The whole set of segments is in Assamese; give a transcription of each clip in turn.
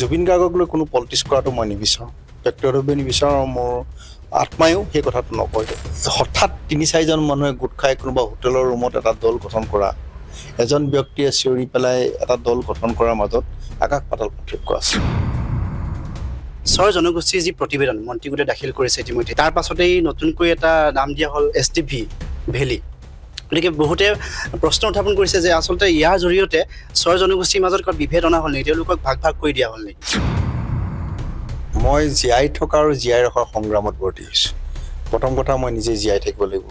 জুবিন গাৰ্গক লৈ কোনো পলিটিক্স কৰাটো মই নিবিচাৰোঁ, ব্যক্তিগতভাৱে নিবিচাৰোঁ আৰু মোৰ আত্মায়ো সেই কথাটো নকয়। হঠাৎ ৩-৪জন মানুহে গোট খাই কোনোবা হোটেলৰ ৰুমত এটা দল গঠন কৰা, এজন ব্যক্তিয়ে চিঞৰি পেলাই এটা দল গঠন কৰাৰ মাজত আকাশ পাতাল পাৰ্থক্য আছে। স্বৰ জনগোষ্ঠীৰ যি প্ৰতিবেদন মন্ত্ৰীগোটে দাখিল কৰিছে ইতিমধ্যে, তাৰ পাছতেই নতুনকৈ এটা নাম দিয়া হ'ল STV ভেলী। গতিকে বহুতে প্ৰশ্ন উত্থাপন কৰিছে যে আচলতে ইয়াৰ জৰিয়তে স্বৰ জনগোষ্ঠীৰ মাজত বিভেদ অনা হ'ল নেকি, তেওঁলোকক ভাগ ভাগ কৰি দিয়া হ'ল নেকি? মই জীয়াই থকা আৰু জীয়াই ৰখাৰ সংগ্ৰামত ভৰ্তি হৈছোঁ। প্ৰথম কথা, মই নিজে জীয়াই থাকিব লাগিব।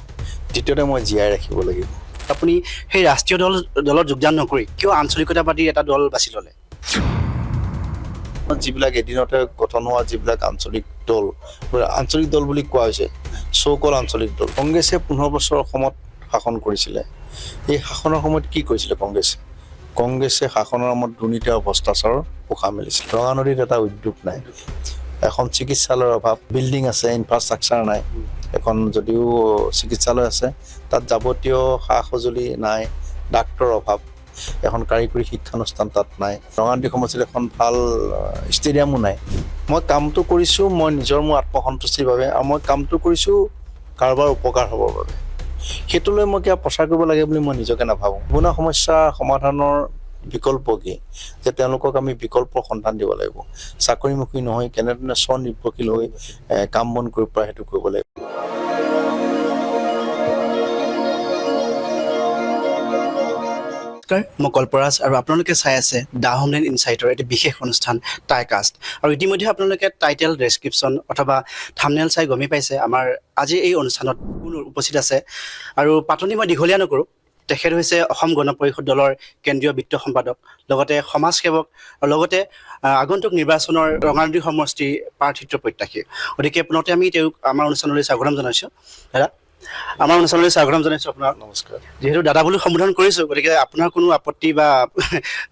দ্বিতীয়তে, মই জীয়াই ৰাখিব লাগিব। আপুনি সেই ৰাষ্ট্ৰীয় দলত যোগদান নকৰি কিয় আঞ্চলিকতাবাদী এটা দল বাছি ল'লে? যিবিলাক এদিনতে গঠন হোৱা যিবিলাক আঞ্চলিক দল বুলি কোৱা হৈছে, চৌকল আঞ্চলিক দল। কংগ্ৰেছে 15 বছৰ অসমত শাসন কৰিছিলে। এই শাসনৰ সময়ত কি কৰিছিলে কংগ্ৰেছে শাসনৰ নামত দুৰ্নীতি আৰু ভ্ৰষ্টাচাৰৰ পোখা মেলিছিল। ৰঙানদীত এটা উদ্যোগ নাই, এখন চিকিৎসালয়ৰ অভাৱ, বিল্ডিং আছে, ইনফ্ৰাষ্ট্ৰাকচাৰ নাই। এখন যদিও চিকিৎসালয় আছে, তাত যাৱতীয় সা সঁজুলি নাই, ডাক্তৰৰ অভাৱ, এখন কাৰিকৰী শিক্ষানুষ্ঠান তাত নাই। ৰঙানদী সমষ্টিত এখন ভাল ষ্টেডিয়ামো নাই। মই কামটো কৰিছোঁ মোৰ আত্মসন্তুষ্টিৰ বাবে, আৰু মই কামটো কৰিছোঁ কাৰোবাৰ উপকাৰ হ'বৰ বাবে। সেইটো লৈ মই কিবা প্ৰচাৰ কৰিব লাগে বুলি মই নিজকে নাভাবোঁ। নিবনুৱা সমস্যা সমাধানৰ বিকল্প কি, যে তেওঁলোকক আমি বিকল্পৰ সন্ধান দিব লাগিব। চাকৰিমুখী নহয়, কেনেধৰণে স্বনিৰ্ভৰশীল হৈ কাম বন কৰিব পাৰে সেইটো কৰিব লাগিব। মই কল্পৰাজ আৰু আপোনালোকে চাই আছে দ্য হোমলেণ্ড ইনচাইটৰ এটি বিশেষ অনুষ্ঠান টাইকাষ্ট। আৰু ইতিমধ্যে আপোনালোকে টাইটেল, ডেছক্ৰিপশ্যন অথবা থাম্বনেল চাই গমেই পাইছে আমাৰ আজি এই অনুষ্ঠানত কোন উপস্থিত আছে। আৰু পাতনি মই দীঘলীয়া নকৰোঁ, তেখেত হৈছে অসম গণ পৰিষদ দলৰ কেন্দ্ৰীয় বিত্ত সম্পাদক, লগতে সমাজসেৱক আৰু লগতে আগন্তুক নিৰ্বাচনৰ ৰঙানদী সমষ্টিৰ প্ৰাৰ্থিত্ব প্ৰত্যাশী। গতিকে পুনতে আমি তেওঁক আমাৰ অনুষ্ঠানলৈ স্বাগতম জনাইছোঁ। দাদা, আমাৰ অনুষ্ঠানলৈ স্বাগতম জনাইছোঁ আপোনাক। নমস্কাৰ। যিহেতু দাদা বুলি সম্বোধন কৰিছোঁ, গতিকে আপোনাৰ কোনো আপত্তি বা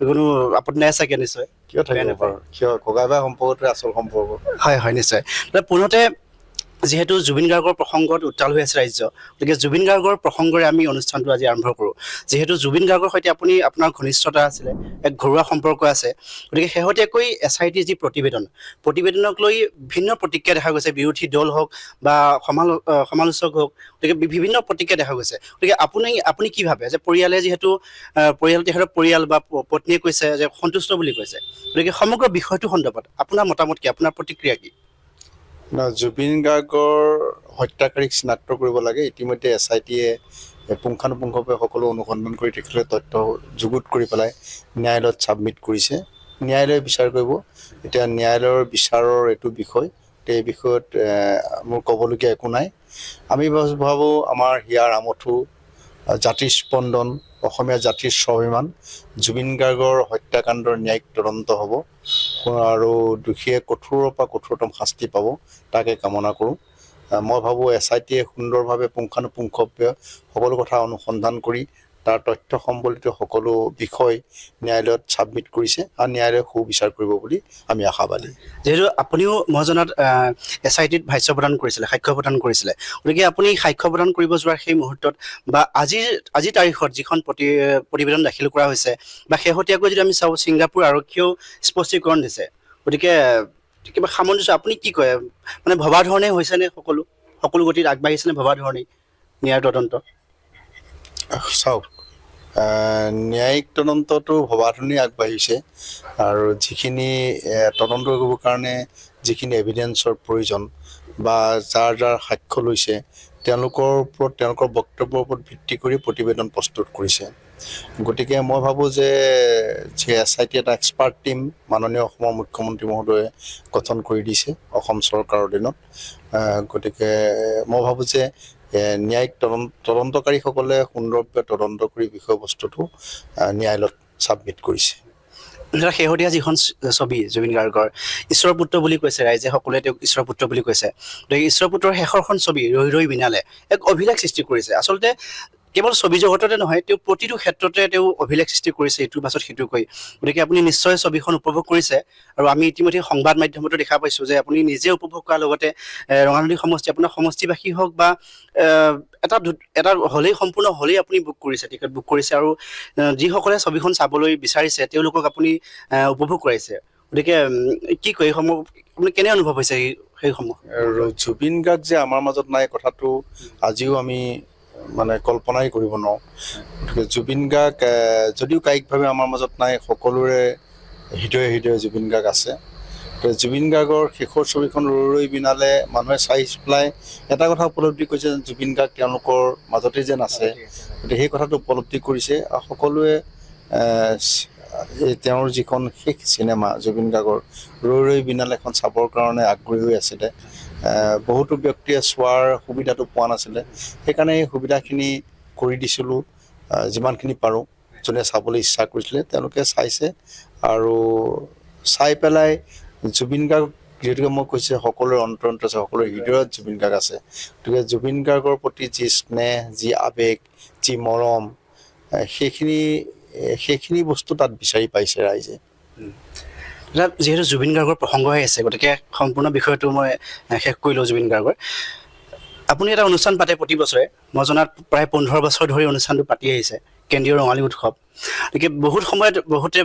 কোনো আপত্তি নাই চাগে? নিশ্চয়। কিয় থাকিব বাৰু, কিয় ককাই ভাই সম্পৰ্কটোৱে আচল সম্পৰ্ক। হয় নিশ্চয়। পুনতে যিহেতু জুবিন গাৰ্গৰ প্ৰসংগত উত্তাল হৈ আছে ৰাজ্য, গতিকে জুবিন গাৰ্গৰ প্ৰসংগৰে আমি অনুষ্ঠানটো আজি আৰম্ভ কৰোঁ। যিহেতু জুবিন গাৰ্গৰ সৈতে আপোনাৰ ঘনিষ্ঠতা আছিলে, এক ঘৰুৱা সম্পৰ্ক আছে, গতিকে শেহতীয়াকৈ SIT যি প্ৰতিবেদনক লৈ ভিন্ন প্ৰতিক্ৰিয়া দেখা গৈছে। বিৰোধী দল হওক বা সমালোচক হওক, গতিকে বিভিন্ন প্ৰতিক্ৰিয়া দেখা গৈছে। গতিকে আপুনি কি ভাবে যে যিহেতু তেখেতৰ পৰিয়াল বা পত্নীয়ে কৈছে যে সন্তুষ্ট বুলি কৈছে, গতিকে সমগ্ৰ বিষয়টো সন্দৰ্ভত আপোনাৰ মতামত কি, আপোনাৰ প্ৰতিক্ৰিয়া কি? জুবিন গাৰ্গৰ হত্যাকাৰীক চিনাক্ত কৰিব লাগে। ইতিমধ্যে SITয়ে পুংখানুপুংখভাৱে সকলো অনুসন্ধান কৰি তেখেতলৈ তথ্য যুগুত কৰি পেলাই ন্যায়ালয়ত ছাবমিট কৰিছে। ন্যায়ালয়ে বিচাৰ কৰিব। এতিয়া ন্যায়ালয়ৰ বিচাৰৰ এইটো বিষয়, এই বিষয়ত মোৰ ক'বলগীয়া একো নাই। আমি ভাবোঁ আমাৰ হিয়াৰ আমঠু, জাতিৰ স্পন্দন, অসমীয়া জাতিৰ স্বাভিমান, জুবিন গাৰ্গৰ হত্যাকাণ্ডৰ ন্যায়িক তদন্ত হ'ব আৰু দোষীয়ে কঠোৰৰ পৰা কঠোৰতম শাস্তি পাব, তাকে কামনা কৰোঁ। মই ভাবোঁ SITয়ে সুন্দৰভাৱে পুংখানুপুংখভাৱে সকলো কথা অনুসন্ধান কৰি তাৰ তথ্য সম্বলিত সকলো বিষয় ন্যায়ালয়ত ছাবমিট কৰিছে আৰু ন্যায়ালয়ে সুবিচাৰ কৰিব বুলি আমি আশাবাদী। যিহেতু আপুনিও মই জনাত SITত সাক্ষ্য প্ৰদান কৰিছিলে, গতিকে আপুনি সাক্ষ্য প্ৰদান কৰিব যোৱাৰ সেই মুহূৰ্তত বা আজিৰ তাৰিখত যিখন প্ৰতিবেদন দাখিল কৰা হৈছে বা শেহতীয়াকৈ যদি আমি চাওঁ, ছিংগাপুৰ আৰক্ষীয়েও স্পষ্টীকৰণ দিছে। গতিকে কিবা সামঞ্জস্য আপুনি কি কয়, মানে ভবা ধৰণে হৈছেনে? সকলো গতিত আগবাঢ়িছেনে ভবা ধৰণেই ন্যায়ৰ তদন্ত? চাওক, ন্যায়িক তদন্তটো ভবা ধৰণেই আগবাঢ়িছে আৰু যিখিনি তদন্ত কৰিবৰ কাৰণে যিখিনি এভিডেন্সৰ প্ৰয়োজন বা যাৰ সাক্ষ্য লৈছে তেওঁলোকৰ বক্তব্যৰ ওপৰত ভিত্তি কৰি প্ৰতিবেদন প্ৰস্তুত কৰিছে। গতিকে মই ভাবোঁ যে SIT এটা এক্সপাৰ্ট টীম মাননীয় অসমৰ মুখ্যমন্ত্ৰী মহোদয়ে গঠন কৰি দিছে অসম চৰকাৰৰ দিনত। গতিকে মই ভাবোঁ যে ন্যায়িক তদন্তকাৰীসকলে সুন্দৰভাৱে তদন্ত কৰি বিষয়বস্তুটো ন্যায়ালয়ত ছাবমিট কৰিছে। শেহতীয়া যিখন ছবি জুবিন গাৰ্গৰ ঈশ্বৰৰ পুত্ৰ বুলি কৈছে, ৰাইজে সকলোৱে তেওঁক ঈশ্বৰৰ পুত্ৰ বুলি কৈছে। গতিকে ঈশ্বৰৰ পুত্ৰৰ শেষৰখন ছবি ৰৈ ৰৈ বিনালে এক অভিলেখ সৃষ্টি কৰিছে। আচলতে কেৱল ছবি জগততে নহয়, তেওঁ প্ৰতিটো ক্ষেত্ৰতে তেওঁ অভিলেখ সৃষ্টি কৰিছে, ইটোৰ পাছত সিটোকৈ। গতিকে আপুনি নিশ্চয় ছবিখন উপভোগ কৰিছে আৰু আমি ইতিমধ্যে সংবাদ মাধ্যমতো দেখা পাইছোঁ যে আপুনি নিজে উপভোগ কৰাৰ লগতে ৰঙানদী সমষ্টি, আপোনাৰ সমষ্টিবাসী হওক বা এটা সম্পূৰ্ণ হলেই আপুনি টিকেট বুক কৰিছে আৰু যিসকলে ছবিখন চাবলৈ বিচাৰিছে তেওঁলোকক আপুনি উপভোগ কৰাইছে। গতিকে কি কয় এইসমূহ আপুনি কেনে অনুভৱ হৈছে সেইসমূহ? আৰু জুবিন গাৰ্গ যে আমাৰ মাজত নাই কথাটো আজিও আমি মানে কল্পনাই কৰিব নোৱাৰোঁ। গতিকে জুবিন গাৰ্গ যদিও কায়িকভাৱে আমাৰ মাজত নাই, সকলোৰে হৃদয়ে হৃদয়ে জুবিন গাৰ্গ আছে। জুবিন গাৰ্গৰ শেষৰ ছবিখন ৰৈ ৰৈ বিনালে মানুহে চাই পেলাই এটা কথা উপলব্ধি কৰিছে যে জুবিন গাৰ্গ তেওঁলোকৰ মাজতে যেন আছে। গতিকে সেই কথাটো উপলব্ধি কৰিছে আৰু সকলোৱে তেওঁৰ যিখন শেষ চিনেমা জুবিন গাৰ্গৰ ৰৈ ৰৈ বিনালে এখন চাবৰ কাৰণে আগ্ৰহী হৈ আছিলে। বহুতো ব্যক্তিয়ে চোৱাৰ সুবিধাটো পোৱা নাছিলে, সেইকাৰণে এই সুবিধাখিনি কৰি দিছিলোঁ যিমানখিনি পাৰোঁ। যোনে চাবলৈ ইচ্ছা কৰিছিলে তেওঁলোকে চাইছে আৰু চাই পেলাই জুবিন গাৰ্গ যিহেতুকে মই কৈছোঁ সকলোৰে অন্তৰত আছে, সকলোৰে হৃদয়ত জুবিন গাৰ্গ আছে। গতিকে জুবিন গাৰ্গৰ প্ৰতি যি স্নেহ, যি আৱেগ, যি মৰম, সেইখিনি বস্তু তাত বিচাৰি পাইছে ৰাইজে। যিহেতু জুবিন গাৰ্গৰ প্ৰসংগ হৈ আছে, গতিকে সম্পূৰ্ণ বিষয়টো মই শেষ কৰি লওঁ। জুবিন গাৰ্গৰ আপুনি এটা অনুষ্ঠান পাতে প্ৰতি বছৰে, মই জনাত প্ৰায় 15 বছৰ ধৰি অনুষ্ঠানটো পাতি আহিছে, কেন্দ্ৰীয় ৰঙালী উৎসৱ। গতিকে বহুত সময়ত বহুতে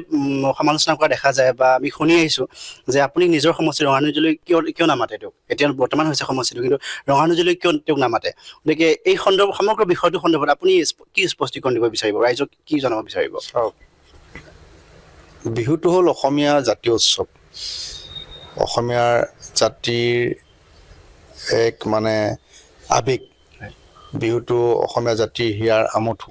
সমালোচনা কৰা দেখা যায় বা আমি শুনি আহিছোঁ যে আপুনি নিজৰ সমষ্টি ৰঙানুজলৈ কিয় নামাতে তেওঁক। এতিয়া বৰ্তমান হৈছে সমষ্টিটো, কিন্তু ৰঙানুজলৈ কিয় তেওঁক নামাতে? গতিকে এই সমগ্ৰ বিষয়টোৰ সন্দৰ্ভত আপুনি কি স্পষ্টীকৰণ দিব বিচাৰিব, ৰাইজক কি জনাব বিচাৰিব? বিহুটো হ'ল অসমীয়া জাতীয় উৎসৱ, অসমীয়াৰ জাতিৰ এক মানে আৱেগ। বিহুটো অসমীয়া জাতিৰ হিয়াৰ আমঠু।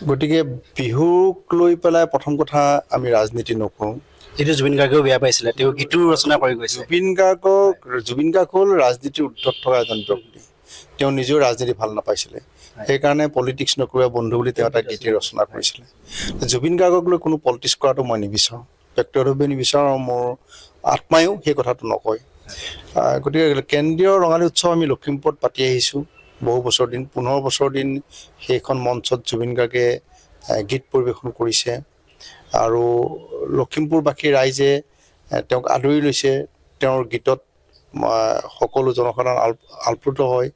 গতিকে বিহুক লৈ পেলাই প্ৰথম কথা আমি ৰাজনীতি নকৰোঁ। যিটো জুবিন গাৰ্গেও বেয়া পাইছিলে, তেওঁ গীতো ৰচনা কৰি গৈছে। জুবিন গাৰ্গ হ'ল ৰাজনীতিৰ উদ্ধত থকা এজন ব্যক্তি। তেওঁ নিজেও ৰাজনীতি ভাল নাপাইছিলে, সেইকাৰণে পলিটিক্স নকৰিবা বন্ধু বুলি তেওঁ এটা গীতি ৰচনা কৰিছিলে। জুবিন গাৰ্গক লৈ কোনো পলিটিক্স কৰাটো মই নিবিচাৰোঁ, ব্যক্তিগতভাৱে নিবিচাৰোঁ, আৰু মোৰ আত্মায়ো সেই কথাটো নকয়। গতিকে কেন্দ্ৰীয় ৰঙালী উৎসৱ আমি লখিমপুৰত পাতি আহিছোঁ বহু বছৰ দিন, 15 বছৰ দিন সেইখন মঞ্চত জুবিন গাৰ্গে গীত পৰিৱেশন কৰিছে আৰু লখিমপুৰবাসী ৰাইজে তেওঁক আদৰি লৈছে। তেওঁৰ গীতত সকলো জনসাধাৰণ আপ্লুত হয়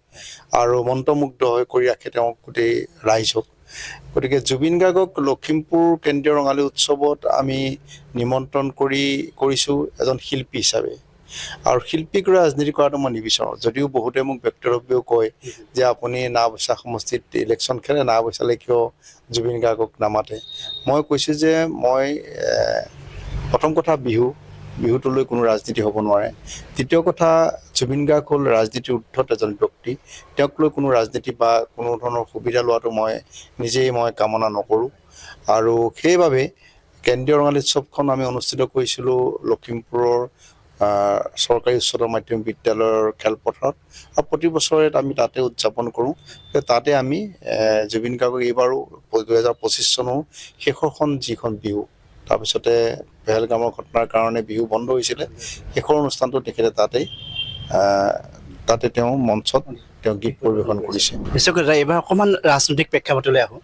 আৰু মন্ত্ৰমুগ্ধ কৰি ৰাখে তেওঁক গোটেই ৰাইজক। গতিকে জুবিন গাৰ্গক লখিমপুৰ কেন্দ্ৰীয় ৰঙালী উৎসৱত আমি নিমন্ত্ৰণ কৰিছোঁ এজন শিল্পী হিচাপে, আৰু শিল্পীক ৰাজনীতি কৰাটো মই নিবিচাৰোঁ। যদিও বহুতে মোক ব্যক্তিগতভাৱেও কয় যে আপুনি নাওবৈচা সমষ্টিত ইলেকশ্যন খেলে, নাওবৈচালে কিয় জুবিন গাৰ্গক নামাতে? মই কৈছোঁ যে মই প্ৰথম কথা বিহুটো লৈ কোনো ৰাজনীতি হ'ব নোৱাৰে। দ্বিতীয় কথা, জুবিন গাৰ্গ হ'ল ৰাজনীতিৰ ঊৰ্ধত এজন ব্যক্তি, তেওঁক লৈ কোনো ৰাজনীতি বা কোনো ধৰণৰ সুবিধা লোৱাটো মই কামনা নকৰোঁ। আৰু সেইবাবে কেন্দ্ৰীয় ৰঙালী উৎসৱখন আমি অনুষ্ঠিত কৰিছিলোঁ লখিমপুৰৰ চৰকাৰী উচ্চতৰ মাধ্যমিক বিদ্যালয়ৰ খেলপথাৰত, আৰু প্ৰতি বছৰে আমি তাতে উদযাপন কৰোঁ। তাতে আমি জুবিন গাৰ্গক এইবাৰো 2025 চনৰ শেষৰখন যিখন বিহু, তাৰপিছতে পেহেলগামৰ ঘটনাৰ কাৰণে বিহু বন্ধ হৈছিলে, শেষৰ অনুষ্ঠানটো তেখেতে তাতে তেওঁ মঞ্চত তেওঁ গীত পৰিৱেশন কৰিছে। নিশ্চয়কৈ এইবাৰ অকণমান ৰাজনৈতিক প্ৰেক্ষাপটলৈ আহোঁ।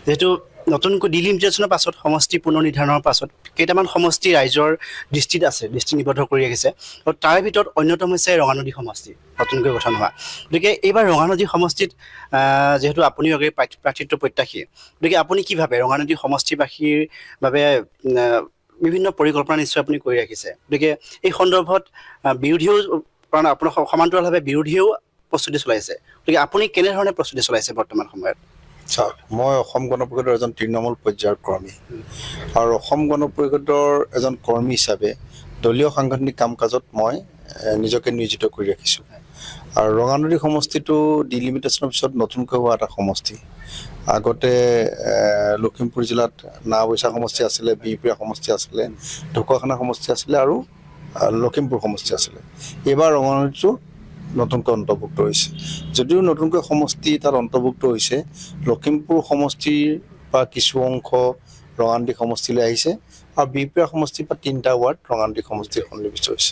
যিহেতু নতুনকৈ ডিলিমিটেশ্যনৰ পাছত, সমষ্টি পুনৰ নিৰ্ধাৰণৰ পাছত কেইটামান সমষ্টি ৰাইজৰ দৃষ্টি নিবদ্ধ কৰি ৰাখিছে, আৰু তাৰ ভিতৰত অন্যতম হৈছে ৰঙানদী সমষ্টি, নতুনকৈ গঠন হোৱা। গতিকে এইবাৰ ৰঙানদী সমষ্টিত যিহেতু আপুনিও এগৰাকী প্ৰাৰ্থিত্ব প্ৰত্যাশী, গতিকে আপুনি কি ভাবে ৰঙানদী সমষ্টিবাসীৰ বাবে বিভিন্ন পৰিকল্পনা নিশ্চয় আপুনি কৰি ৰাখিছে। গতিকে এই সন্দৰ্ভত বিৰোধীও, কাৰণ আপোনাৰ সমান্তৰালভাৱে বিৰোধীয়েও প্ৰস্তুতি চলাইছে, গতিকে আপুনি কেনেধৰণে প্ৰস্তুতি চলাইছে বৰ্তমান সময়ত? চাওক, মই অসম গণ পৰিষদৰ এজন তৃণমূল পৰ্যায়ৰ কৰ্মী, আৰু অসম গণ পৰিষদৰ এজন কৰ্মী হিচাপে দলীয় সাংগঠনিক কাম কাজত মই নিজকে নিয়োজিত কৰি ৰাখিছোঁ। আৰু ৰঙানদী সমষ্টিটো ডিলিমিটেশ্যনৰ পিছত নতুনকৈ হোৱা এটা সমষ্টি। আগতে লখিমপুৰ জিলাত নাওবৈচা সমষ্টি আছিলে, বিহপুৰীয়া সমষ্টি আছিলে, ঢকুৱাখানা সমষ্টি আছিলে আৰু লখিমপুৰ সমষ্টি আছিলে। এইবাৰ ৰঙানদীটো নতুনকৈ অন্তৰ্ভুক্ত হৈছে। যদিও নতুনকৈ সমষ্টি তাত অন্তৰ্ভুক্ত হৈছে, লখিমপুৰ সমষ্টিৰ পৰা কিছু অংশ ৰঙানদী সমষ্টিলৈ আহিছে, আৰু বিহপুৰীয়া সমষ্টিৰ পৰা 3টা ৱাৰ্ড ৰঙানদী সমষ্টিত সন্নিৱিষ্ট হৈছে।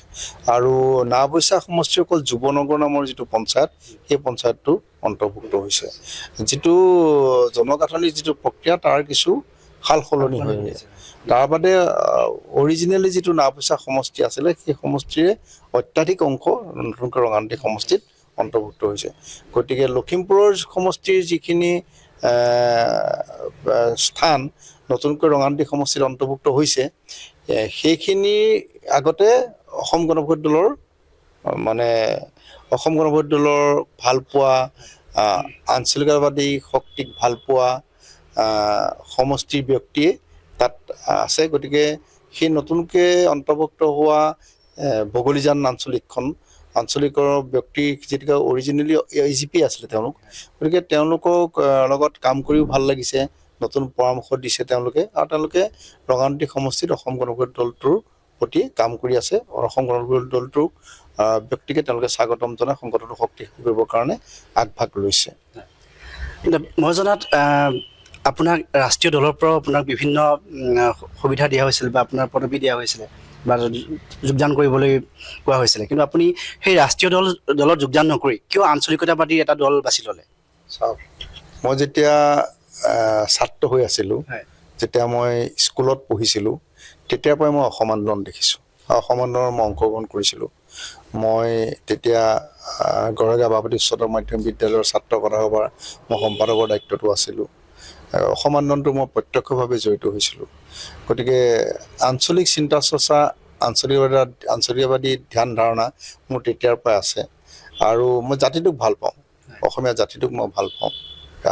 আৰু নাওবৈচা সমষ্টিৰ অকল যুৱনগৰ নামৰ যিটো পঞ্চায়ত, সেই পঞ্চায়তটো অন্তৰ্ভুক্ত হৈছে। যিটো জনগাঁথনিৰ যিটো প্ৰক্ৰিয়া, তাৰ কিছু সাল সলনি হৈ গৈছে। তাৰ বাদে অৰিজিনেলি যিটো নাওবৈচা সমষ্টি আছিলে, সেই সমষ্টিৰে অত্যাধিক অংশ নতুনকৈ ৰঙানদী সমষ্টিত অন্তৰ্ভুক্ত হৈছে। গতিকে লখিমপুৰৰ সমষ্টিৰ যিখিনি স্থান নতুনকৈ ৰঙানদী সমষ্টিত অন্তৰ্ভুক্ত হৈছে, সেইখিনিৰ আগতে অসম গণ পৰিষদ দলৰ মানে অসম গণ পৰিষদ দলৰ ভালপোৱা আঞ্চলিকতাবাদী শক্তিক ভালপোৱা সমষ্টিৰ ব্যক্তিয়ে তাত আছে। গতিকে সেই নতুনকৈ অন্তৰ্ভুক্ত হোৱা বগলীজান আঞ্চলিকৰ ব্যক্তি যিটো অৰিজিনেলি AGP আছিলে তেওঁলোক, গতিকে তেওঁলোকক লগত কাম কৰিও ভাল লাগিছে, নতুন পৰামৰ্শ দিছে তেওঁলোকে, আৰু তেওঁলোকে ৰঙানদী সমষ্টিত অসম গণ পৰিষদ দলটোৰ প্ৰতি কাম কৰি আছে। অসম গণ পৰিষদ দলটোৰ ব্যক্তিকে তেওঁলোকে স্বাগতম জনাই সংগঠনটো শক্তিশালী কৰিবৰ কাৰণে আগভাগ লৈছে। কিন্তু মই জনাত আপোনাক ৰাষ্ট্ৰীয় দলৰ পৰাও আপোনাক বিভিন্ন সুবিধা দিয়া হৈছিল বা আপোনাৰ পদবী দিয়া হৈছিলে বা যোগদান কৰিবলৈ কোৱা হৈছিলে, কিন্তু আপুনি সেই ৰাষ্ট্ৰীয় দলত যোগদান নকৰি কিয় আঞ্চলিকতাবাদীৰ এটা দল বাছি ল'লে? চাওক, মই যেতিয়া ছাত্ৰ হৈ আছিলোঁ, যেতিয়া মই স্কুলত পঢ়িছিলোঁ, তেতিয়াৰ পৰাই মই অসম আন্দোলন দেখিছোঁ। অসম আন্দোলনত মই অংশগ্ৰহণ কৰিছিলোঁ। মই তেতিয়া গড়গাঁও বাপুতি উচ্চতৰ মাধ্যমিক বিদ্যালয়ৰ ছাত্ৰ সভাৰ মই সম্পাদকৰ দায়িত্বটো আছিলোঁ। অসম আন্দোলনটো মই প্ৰত্যক্ষভাৱে জড়িত হৈছিলোঁ। গতিকে আঞ্চলিক চিন্তা চৰ্চা, আঞ্চলিকবাদী ধ্যান ধাৰণা মোৰ তেতিয়াৰ পৰাই আছে, আৰু মই জাতিটোক ভাল পাওঁ, অসমীয়া জাতিটোক মই ভাল পাওঁ।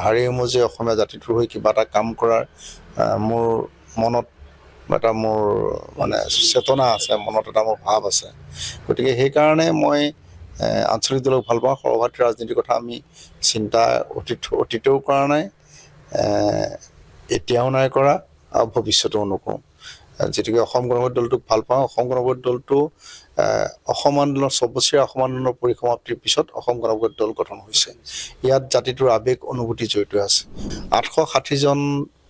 হাড়ে মজে অসমীয়া জাতিটোৰ হৈ কিবা এটা কাম কৰাৰ মোৰ মনত এটা মোৰ মানে চেতনা আছে, মনত এটা মোৰ ভাৱ আছে। গতিকে সেইকাৰণে মই আঞ্চলিক দলক ভাল পাওঁ। সৰ্বভাৰতীয় ৰাজনীতিৰ কথা আমি চিন্তা অতীতেও কৰা নাই, এতিয়াও নাই কৰা, আৰু ভৱিষ্যতেও নকৰোঁ। গতিকে অসম গণ পৰিষদ দলটোক ভাল পাওঁ। অসম গণ পৰিষদ দলটো অসম আন্দোলন 4 বছৰীয়া অসম আন্দোলনৰ পৰিসমাপ্তিৰ পিছত অসম গণ পৰিষদ দল গঠন হৈছে। ইয়াত জাতিটোৰ আৱেগ অনুভূতি জড়িত আছে। 860জন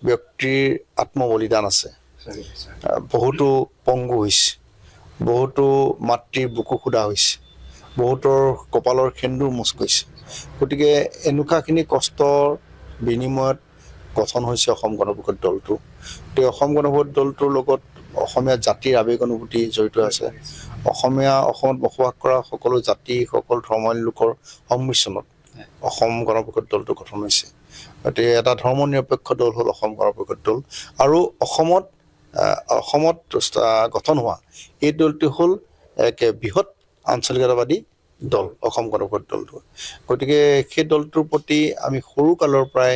ব্যক্তিৰ আত্মবলিদান আছে, বহুতো পংগু হৈছে, বহুতো মাতৃৰ বুকু সোধা হৈছে, বহুতৰ কপালৰ সেন্দুৰ মোচ গৈছে। গতিকে এনেকুৱাখিনি কষ্টৰ বিনিময়ত গঠন হৈছে অসম গণ পৰিষদ দলটো। গতিকে অসম গণ পৰিষদ দলটোৰ লগত অসমীয়া জাতিৰ আৱেগ অনুভূতি জড়িত আছে। অসমত বসবাস কৰা সকলো জাতি, সকলো ধৰ্মৰ লোকৰ সংমিশ্ৰণত অসম গণ পৰিষদ দলটো গঠন হৈছে। গতিকে এটা ধৰ্ম নিৰপেক্ষ দল হ'ল অসম গণ পৰিষদ দল, আৰু অসমত গঠন হোৱা এই দলটো হ'ল এক বৃহৎ আঞ্চলিকতাবাদী দল, অসম গণ পৰিষদ দলটো। গতিকে সেই দলটোৰ প্ৰতি আমি সৰু কালৰ পৰাই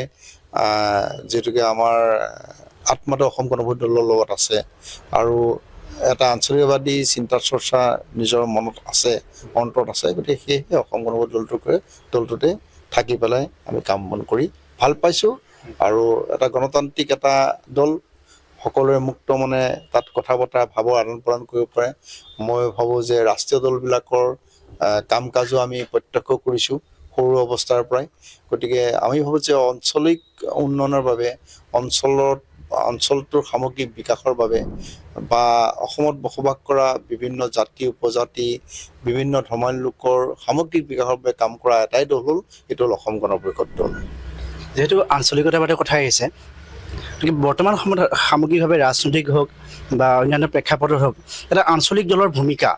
যিহেতুকে আমাৰ আত্মাটো অসম গণ পৰিষদ দলৰ লগত আছে, আৰু এটা আঞ্চলিকবাদী চিন্তা চৰ্চা নিজৰ মনত আছে, অন্তৰত আছে। গতিকে সেয়েহে অসম গণ পৰিষদ দলটোতে থাকি পেলাই আমি কাম বন কৰি ভাল পাইছোঁ। আৰু এটা গণতান্ত্ৰিক এটা দল, সকলোৰে মুক্ত মানে তাত কথা বতৰা ভাৱৰ আদান প্ৰদান কৰিব পাৰে। মই ভাবোঁ যে ৰাষ্ট্ৰীয় দলবিলাকৰ কাম কাজো আমি প্ৰত্যক্ষ কৰিছোঁ সৰু অৱস্থাৰ পৰাই। গতিকে আমি ভাবোঁ যে আঞ্চলিক উন্নয়নৰ বাবে, অঞ্চলটোৰ সামগ্ৰিক বিকাশৰ বাবে, বা অসমত বসবাস কৰা বিভিন্ন জাতি উপজাতি, বিভিন্ন ধৰ্মৰ লোকৰ সামগ্ৰিক বিকাশৰ বাবে কাম কৰা এটাই দল হ'ল, এইটো হ'ল অসম গণ পৰিষদ দল। যিহেতু আঞ্চলিকতাবাদীৰ কথা আহিছে, গতিকে বৰ্তমান সময়ত সামগ্ৰিকভাৱে ৰাজনৈতিক হওক বা অন্যান্য প্ৰেক্ষাপটত হওক, এটা আঞ্চলিক দলৰ ভূমিকা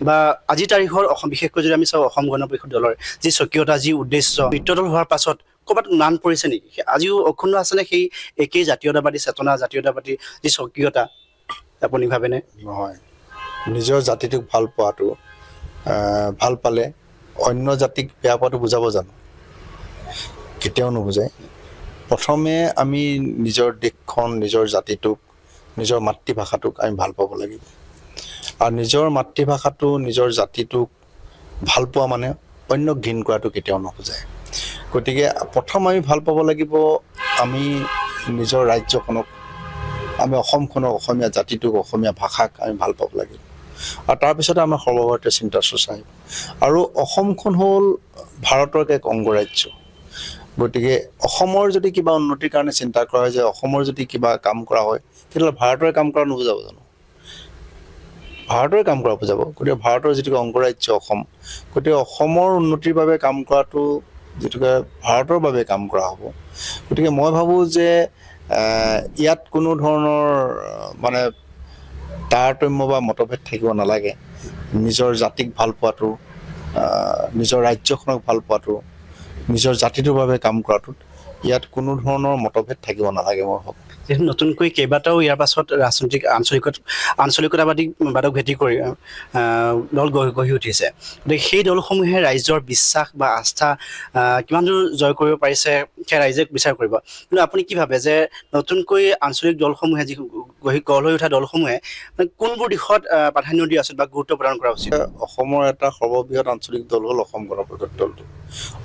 বা আজিৰ তাৰিখৰ বিশেষকৈ যদি আমি চাওঁ অসম গণ পৰিষদ দলৰ যি স্বকীয়তা, যি উদ্দেশ্য, মিত্ৰদল হোৱাৰ পাছত ক'ৰবাত ম্লান পৰিছে নেকি? আজিও অক্ষুণ্ণ আছেনে সেই একেই জাতীয়তাবাদী চেতনা, জাতীয়তাবাদী যি স্বকীয়তা? আপুনি ভাবেনে? নহয়, নিজৰ জাতিটোক ভাল পোৱাটো, ভাল পালে অন্য জাতিক বেয়া পোৱাটো বুজাব জানো? কেতিয়াও নুবুজায়। প্ৰথমে আমি নিজৰ দেশখন, নিজৰ জাতিটোক, নিজৰ মাতৃভাষাটোক আমি ভাল পাব লাগিব। আৰু নিজৰ মাতৃভাষাটো, নিজৰ জাতিটোক ভাল পোৱা মানে অন্য ঘৃণ কৰাটো কেতিয়াও নুবুজায়। গতিকে প্ৰথম আমি ভাল পাব লাগিব আমি নিজৰ ৰাজ্যখনক, আমি অসমখনক, অসমীয়া জাতিটোক, অসমীয়া ভাষাক আমি ভাল পাব লাগিব। আৰু তাৰপিছতে আমাৰ সৰ্বভাৰতীয় চিন্তা চৰ্চা আহিব। আৰু অসমখন হ'ল ভাৰতৰ এক অংগৰাজ্য। গতিকে অসমৰ যদি কিবা উন্নতিৰ কাৰণে চিন্তা কৰা হয়, যে অসমৰ যদি কিবা কাম কৰা হয়, তেতিয়াহ'লে ভাৰতৰে কাম কৰা নুবুজাব জানো? ভাৰতৰে কাম কৰা বুজাব। গতিকে ভাৰতৰ যিটোকে অংগৰাজ্য অসম, গতিকে অসমৰ উন্নতিৰ বাবে কাম কৰাটো যিটোকে ভাৰতৰ বাবে কাম কৰা হ'ব। গতিকে মই ভাবোঁ যে ইয়াত কোনো ধৰণৰ মানে তাৰতম্য বা মতভেদ থাকিব নালাগে। নিজৰ জাতিক ভাল পোৱাটো, নিজৰ ৰাজ্যখনক ভাল পোৱাটো, নিজৰ জাতিটোৰ বাবে কাম কৰাটোত ইয়াত কোনো ধৰণৰ মতভেদ থাকিব নালাগে মই ভাবোঁ। যিহেতু নতুনকৈ কেইবাটাও ইয়াৰ পাছত ৰাজনৈতিক আঞ্চলিকতাবাদী বাদক ভেটি কৰি দল গঢ়ি উঠিছে, গতিকে সেই দলসমূহে ৰাইজৰ বিশ্বাস বা আস্থা কিমান দূৰ জয় কৰিব পাৰিছে সেয়া ৰাইজে বিচাৰ কৰিব। কিন্তু আপুনি কি ভাবে যে নতুনকৈ আঞ্চলিক দলসমূহে যি গঢ় লৈ উঠা দলসমূহে কোনবোৰ দিশত প্ৰাধান্য দিয়া উচিত বা গুৰুত্ব প্ৰদান কৰা উচিত? অসমৰ এটা সৰ্ববৃহৎ আঞ্চলিক দল হ'ল অসম গণ পৰিষদ দলটো।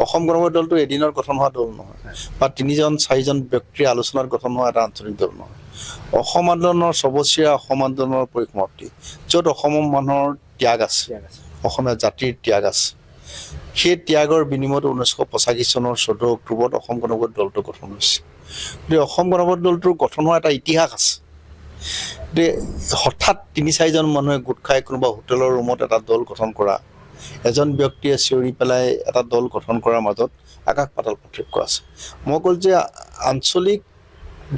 অসম গণ পৰিষদ দলটো এদিনত গঠন হোৱা দল নহয়, বা 3-4জন ব্যক্তিৰ আলোচনাত গঠন হোৱা এটা আঞ্চলিক দল নহয়। অসম আন্দোলনৰ ছবছৰীয়া অসম আন্দোলনৰ পৰিসমাপ্তি, য'ত অসমৰ মানুহৰ ত্যাগ আছে, অসমীয়া জাতিৰ ত্যাগ আছে। সেই ত্যাগৰ বিনিময়ত 1985 চনৰ 14 অক্টোবৰত অসম গণ পৰিষদ দলটো গঠন হৈছে। গতিকে অসম গণ পৰিষদ দলটোৰ গঠন হোৱা এটা ইতিহাস আছে। গতিকে হঠাৎ 3-4জন মানুহে গোট খাই কোনোবা হোটেলৰ ৰুমত এটা দল গঠন কৰা, এজন ব্যক্তিয়ে চিঞৰি পেলাই এটা দল গঠন কৰাৰ মাজত আকাশ পাতাল পাৰ্থক্য আছে। মই ক'লো যে আঞ্চলিক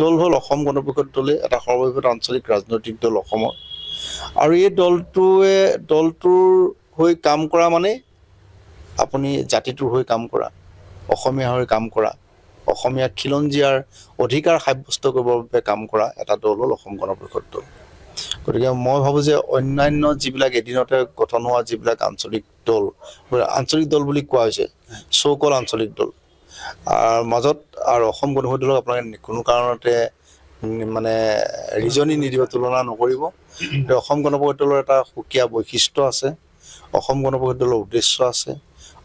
দল হ'ল অসম গণ পৰিষদ দলে এটা সৰ্ববৃহৎ আঞ্চলিক ৰাজনৈতিক দল অসমৰ, আৰু এই দলটোৰ হৈ কাম কৰা মানে আপুনি জাতিটোৰ হৈ কাম কৰা, অসমীয়া হৈ কাম কৰা, অসমীয়া খিলঞ্জীয়াৰ অধিকাৰ সাব্যস্ত কৰিবৰ বাবে কাম কৰা এটা দল হ'ল অসম গণ পৰিষদ দল। গতিকে মই ভাবোঁ যে অন্যান্য যিবিলাক এদিনতে গঠন হোৱা যিবিলাক আঞ্চলিক দল বুলি কোৱা হৈছে, চৌকল আঞ্চলিক দল মাজত আৰু অসম গণ পৰিষদ দলক আপোনালোকে কোনো কাৰণতে মানে ৰিজনি নিদিব, তুলনা নকৰিব। অসম গণ পৰিষদ দলৰ এটা সুকীয়া বৈশিষ্ট্য আছে, অসম গণ পৰিষদ দলৰ উদ্দেশ্য আছে,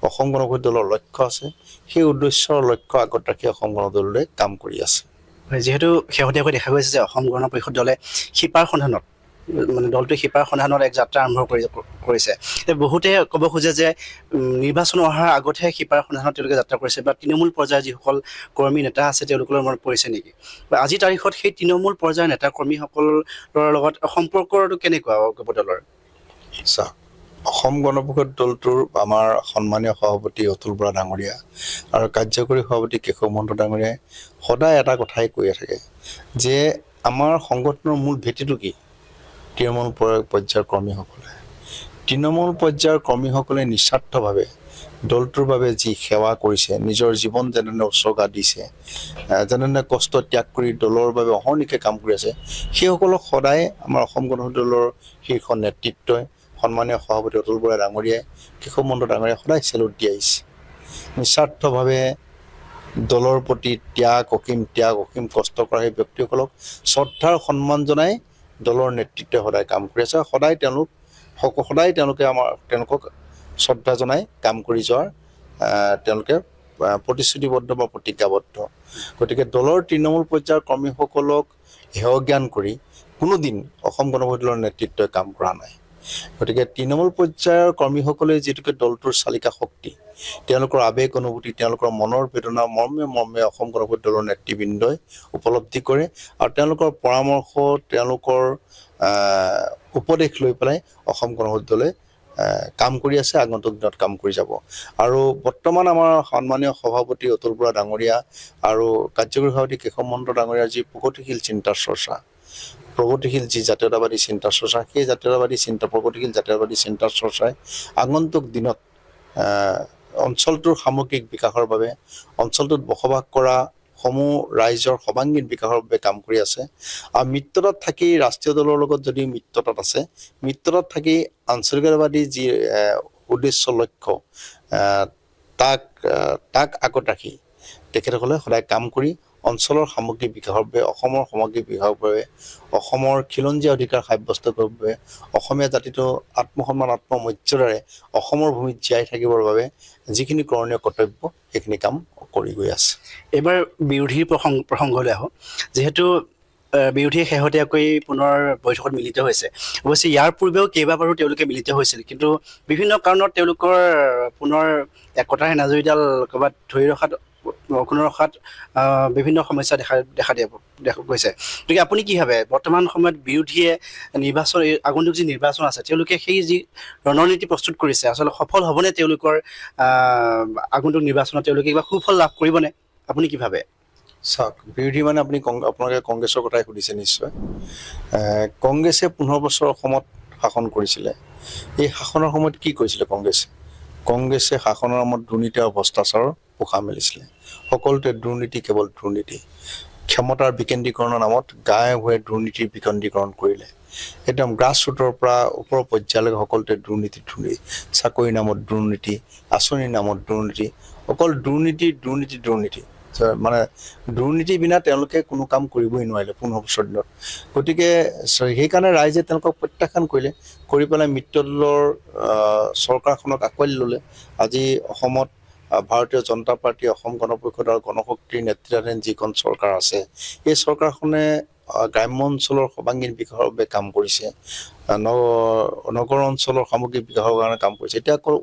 অসম গণ পৰিষদ দলৰ লক্ষ্য আছে। সেই উদ্দেশ্য লক্ষ্য আগত ৰাখি অসম গণ দলে কাম কৰি আছে। যিহেতু শেহতীয়াকৈ দেখা গৈছে যে অসম গণ পৰিষদ দলে শিপাৰ সন্ধানত দলটোৱে শিপাৰ সন্ধানত এক যাত্ৰা আৰম্ভ কৰিছে। বহুতে ক'ব খোজে যে নিৰ্বাচন অহাৰ আগতহে শিপাৰ সন্ধানত তেওঁলোকে যাত্ৰা কৰিছে, বা তৃণমূল পৰ্যায়ৰ যিসকল কৰ্মী নেতা আছে তেওঁলোকৰ মনত পৰিছে নেকি, বা আজিৰ তাৰিখত সেই তৃণমূল পৰ্যায়ৰ নেতা কৰ্মীসকলৰ লগত সম্পৰ্কটো কেনেকুৱা দলৰ? চাওক, অসম গণ পৰিষদ দলটোৰ আমাৰ সন্মানীয় সভাপতি অতুল বৰা ডাঙৰীয়া আৰু কাৰ্যকৰী সভাপতি কেশৱ মহন্ত ডাঙৰীয়াই সদায় এটা কথাই কৈয়ে থাকে যে আমাৰ সংগঠনৰ মূল ভেটিটো কি? তৃণমূল পৰ্যায়ৰ কৰ্মীসকলে নিস্বাৰ্থভাৱে দলটোৰ বাবে যি সেৱা কৰিছে, নিজৰ জীৱন যেনেধৰণে উৎসৰ্গা দিছে, যেনেধৰণে কষ্ট ত্যাগ কৰি দলৰ বাবে অহৰ্নিশে কাম কৰি আছে, সেইসকলক সদায় আমাৰ অসম গণ পৰিষদ দলৰ শীৰ্ষ নেতৃত্বই, সন্মানীয় সভাপতি অতুল বৰা ডাঙৰীয়াই, কেশৱ মহন্ত ডাঙৰীয়াই সদায় চেলুট দি আহিছে। নিস্বাৰ্থভাৱে দলৰ প্ৰতি অসীম কষ্ট কৰা সেই ব্যক্তিসকলক শ্ৰদ্ধাৰ সন্মান জনাই দলৰ নেতৃত্বই সদায় কাম কৰি আছে। সদায় তেওঁলোকে তেওঁলোকক শ্ৰদ্ধা জনাই কাম কৰি যোৱাৰ তেওঁলোকে প্ৰতিশ্ৰুতিবদ্ধ বা প্ৰতিজ্ঞাবদ্ধ। গতিকে দলৰ তৃণমূল পৰ্যায়ৰ কৰ্মীসকলক হেয় জ্ঞান কৰি কোনোদিন অসম গণ পৰিষদ দলৰ নেতৃত্বই কাম কৰা নাই। গতিকে তৃণমূল পৰ্যায়ৰ কৰ্মীসকলে যিটোকে দলটোৰ চালিকা শক্তি, তেওঁলোকৰ আৱেগ অনুভূতি, তেওঁলোকৰ মনৰ বেদনা মৰ্মে অসম গণ পৰিষদ দলৰ নেতৃবৃন্দই উপলব্ধি কৰে, আৰু তেওঁলোকৰ পৰামৰ্শ, তেওঁলোকৰ উপদেশ লৈ পেলাই অসম গণ পৰিষদ দলে কাম কৰি আছে, আগন্তুক দিনত কাম কৰি যাব। আৰু বৰ্তমান আমাৰ সন্মানীয় সভাপতি অতুল বৰা ডাঙৰীয়া আৰু কাৰ্যকৰী সভাপতি কেশৱ মহন্ত ডাঙৰীয়াৰ যি প্ৰগতিশীল চিন্তা চৰ্চা, প্ৰগতিশীল যি জাতীয়তাবাদী চিন্তা চৰ্চা, সেই প্ৰগতিশীল জাতীয়তাবাদী চিন্তা চৰ্চাই আগন্তুক দিনত অঞ্চলটোৰ সামগ্ৰিক বিকাশৰ বাবে, অঞ্চলটোত বসবাস কৰা সমূহ ৰাইজৰ সৰ্বাংগীন বিকাশৰ বাবে কাম কৰি আছে। আৰু মিত্ৰতাত থাকি ৰাষ্ট্ৰীয় দলৰ লগত যদি মিত্ৰতাত আছে, মিত্ৰতাত থাকি আঞ্চলিকতাবাদী যি উদ্দেশ্য লক্ষ্য তাক আগত ৰাখি তেখেতসকলে সদায় কাম কৰি অঞ্চলৰ সামগ্ৰিক বিকাশৰ বাবে, অসমৰ সামগ্ৰিক বিকাশৰ বাবে, অসমৰ খিলঞ্জীয়া অধিকাৰ সাব্যস্ত কৰিবৰ বাবে, অসমীয়া জাতিটো আত্মসন্মান আত্মমৰ্যাদাৰে অসমৰ ভূমিত জীয়াই থাকিবৰ বাবে যিখিনি কৰণীয় কৰ্তব্য সেইখিনি কাম কৰি গৈ আছে। এইবাৰ বিৰোধীৰ প্ৰসংগলৈ আহোঁ। যিহেতু বিৰোধীয়ে শেহতীয়াকৈ পুনৰ বৈঠকত মিলিত হৈছে, অৱশ্যে ইয়াৰ পূৰ্বেও কেইবাবাৰো তেওঁলোকে মিলিত হৈছিল, কিন্তু বিভিন্ন কাৰণত তেওঁলোকৰ পুনৰ একতাৰ এনাজৰীডাল ক'ৰবাত ধৰি ৰখাত বিভিন্ন সমস্যা দেখা গৈছে। গতিকে আপুনি কি ভাবে, বৰ্তমান সময়ত বিৰোধীয়ে আগন্তুক যি নিৰ্বাচন আছে, তেওঁলোকে সেই যি ৰণনীতি প্ৰস্তুত কৰিছে, আচলতে সফল হ'বনে? তেওঁলোকৰ আগন্তুক নিৰ্বাচনত তেওঁলোকে কিবা সুফল লাভ কৰিবনে? আপুনি কি ভাবে? চাওক, বিৰোধী মানে আপোনালোকে কংগ্ৰেছৰ কথাই সুধিছে নিশ্চয়। কংগ্ৰেছে 15 বছৰ অসমত শাসন কৰিছিলে। এই শাসনৰ সময়ত কি কৰিছিলে কংগ্ৰেছে শাসনৰ নামত দুৰ্নীতি আৰু ভ্ৰষ্টাচাৰৰ পোখা মেলিছিলে। সকলোতে দুৰ্নীতি, কেৱল দুৰ্নীতি। ক্ষমতাৰ বিকেন্দ্ৰীকৰণৰ নামত গাঁৱে ভূঞে দুৰ্নীতিৰ বিকেন্দ্ৰীকৰণ কৰিলে। একদম গ্ৰাছ ৰুটৰ পৰা ওপৰৰ পৰ্যায়লৈকে সকলোতে দুৰ্নীতি, চাকৰিৰ নামত দুৰ্নীতি, আঁচনিৰ নামত দুৰ্নীতি, অকল দুৰ্নীতি। মানে দুৰ্নীতি বিনা তেওঁলোকে কোনো কাম কৰিবই নোৱাৰিলে 15 বছৰ দিনত। গতিকে সেইকাৰণে ৰাইজে তেওঁলোকক প্ৰত্যাখ্যান কৰিলে, কৰি পেলাই মিত্ৰদলৰ চৰকাৰখনক আঁকোৱালি ল'লে। আজি অসমত ভাৰতীয় জনতা পাৰ্টি, অসম গণ পৰিষদ আৰু গণশক্তিৰ নেতৃত্বাধীন যিখন চৰকাৰ আছে, এই চৰকাৰখনে গ্ৰাম্য অঞ্চলৰ সৰ্বাংগীন বিকাশৰ বাবে কাম কৰিছে, নগৰ অঞ্চলৰ সামগ্ৰিক বিকাশৰ কাৰণে কাম কৰিছে। এতিয়া অকল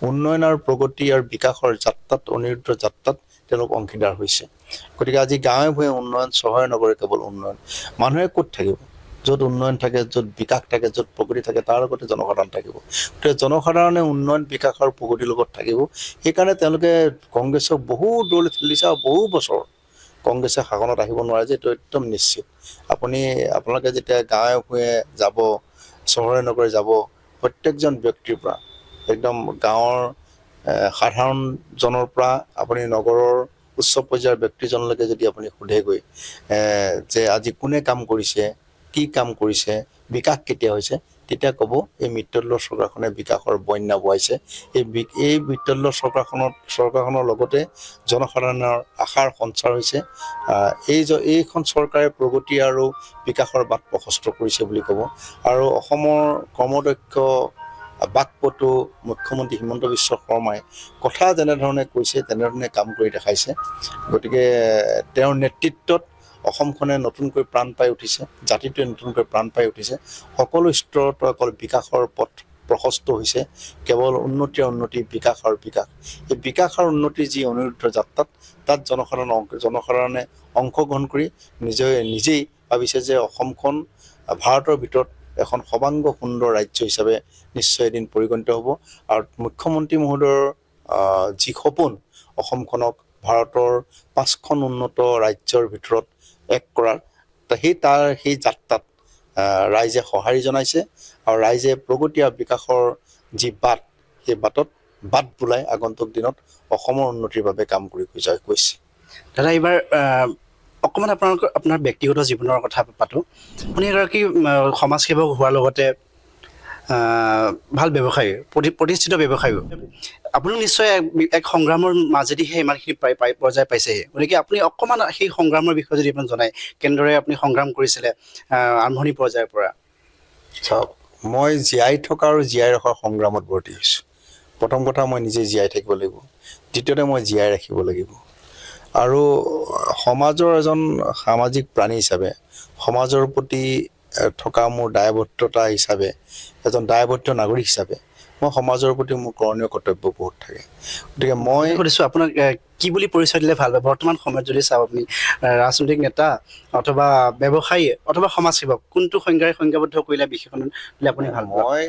উন্নয়ন আৰু প্ৰগতি আৰু বিকাশৰ যাত্ৰাত, অনিৰুদ্ধ যাত্ৰাত তেওঁলোক অংশীদাৰ হৈছে। গতিকে আজি গাঁৱে ভূঞে উন্নয়ন, চহৰে নগৰে কেৱল উন্নয়ন। মানুহে ক'ত থাকিব? য'ত উন্নয়ন থাকে, য'ত বিকাশ থাকে, য'ত প্ৰগতি থাকে, তাৰ লগতে জনসাধাৰণ থাকিব। গতিকে জনসাধাৰণে উন্নয়ন, বিকাশ আৰু প্ৰগতিৰ লগত থাকিব। সেইকাৰণে তেওঁলোকে কংগ্ৰেছক বহু দূৰলৈ ঠেলিছে আৰু বহু বছৰ কংগ্ৰেছে শাসনত আহিব নোৱাৰে যে এইটো একদম নিশ্চিত। আপোনালোকে যেতিয়া গাঁৱে ভূঞে যাব, চহৰে নগৰে যাব, প্ৰত্যেকজন ব্যক্তিৰ পৰা, একদম গাঁৱৰ সাধাৰণজনৰ পৰা আপুনি নগৰৰ উচ্চ পৰ্যায়ৰ ব্যক্তিজনলৈকে যদি আপুনি সোধেগৈ যে আজি কোনে কাম কৰিছে, কি কাম কৰিছে, বিকাশ কেতিয়া হৈছে, তেতিয়া ক'ব এই মিত্ৰদলৰ চৰকাৰখনে বিকাশৰ বন্যা বোৱাইছে। এই মিত্ৰদলৰ চৰকাৰখনৰ লগতে জনসাধাৰণৰ আশাৰ সঞ্চাৰ হৈছে। এইখন চৰকাৰে প্ৰগতি আৰু বিকাশৰ বাট প্ৰশস্ত কৰিছে বুলি ক'ব। আৰু অসমৰ কৰ্মদক্ষ বাকপটু মুখ্যমন্ত্ৰী হিমন্ত বিশ্ব শৰ্মাই কথা যেনেধৰণে কৈছে তেনেধৰণে কাম কৰি দেখাইছে। গতিকে তেওঁৰ নেতৃত্বত অসমখনে নতুনকৈ প্ৰাণ পাই উঠিছে, জাতিটোৱে নতুনকৈ প্ৰাণ পাই উঠিছে। সকলো স্তৰত অকল বিকাশৰ পথ প্ৰশস্ত হৈছে। কেৱল উন্নতি আৰু উন্নতি, বিকাশ আৰু বিকাশ। এই বিকাশ আৰু উন্নতিৰ যি অনিৰুদ্ধ যাত্ৰাত, তাত জনসাধাৰণে অংশগ্ৰহণ কৰি নিজেই ভাবিছে যে অসমখন ভাৰতৰ ভিতৰত এখন সৰ্বাংগ সুন্দৰ ৰাজ্য হিচাপে নিশ্চয় এদিন পৰিগণিত হ'ব। আৰু মুখ্যমন্ত্ৰী মহোদয়ৰ যি সপোন, অসমখনক ভাৰতৰ 5খন উন্নত ৰাজ্যৰ ভিতৰত এক কৰাৰ, সেই যাত্ৰাত ৰাইজে সঁহাৰি জনাইছে। আৰু ৰাইজে প্ৰগতি আৰু বিকাশৰ যি বাট, সেই বাটত বাট বোলাই আগন্তুক দিনত অসমৰ উন্নতিৰ বাবে কাম কৰি গৈছে। দাদা, এইবাৰ অকণমান আপোনাৰ ব্যক্তিগত জীৱনৰ কথা পাতোঁ। আপুনি এগৰাকী সমাজসেৱক হোৱাৰ লগতে ভাল ব্যৱসায়ী, প্ৰতিষ্ঠিত ব্যৱসায়ী। আপুনি নিশ্চয় এক সংগ্ৰামৰ মাজেদিহে ইমানখিনি পৰ্যায় পাইছেহি। গতিকে আপুনি অকণমান সেই সংগ্ৰামৰ বিষয়ে যদি আপুনি জনায়, কেনেদৰে আপুনি সংগ্ৰাম কৰিছিলে আৰম্ভণি পৰ্যায়ৰ পৰা? চাওক, মই জীয়াই থকা আৰু জীয়াই ৰখাৰ সংগ্ৰামত ভৰ্তি হৈছোঁ। প্ৰথম কথা, মই নিজে জীয়াই থাকিব লাগিব। দ্বিতীয়তে, মই জীয়াই ৰাখিব লাগিব। আৰু সমাজৰ এজন সামাজিক প্ৰাণী হিচাপে, সমাজৰ প্ৰতি থকা মোৰ দায়বদ্ধতা হিচাপে, এজন দায়বদ্ধ নাগৰিক হিচাপে মই সমাজৰ প্ৰতি মোৰ কৰণীয় কৰ্তব্য বহুত থাকে। গতিকে মই সুধিছোঁ আপোনাক কি বুলি পৰিচয় দিলে ভাল পায়? বৰ্তমান সময়ত যদি চাওঁ, আপুনি ৰাজনৈতিক নেতা অথবা ব্যৱসায়ী অথবা সমাজসেৱক, কোনটো সংজ্ঞাৰে সংজ্ঞাবদ্ধ কৰিলে বিশেষণ দিলে আপুনি ভাল পায়?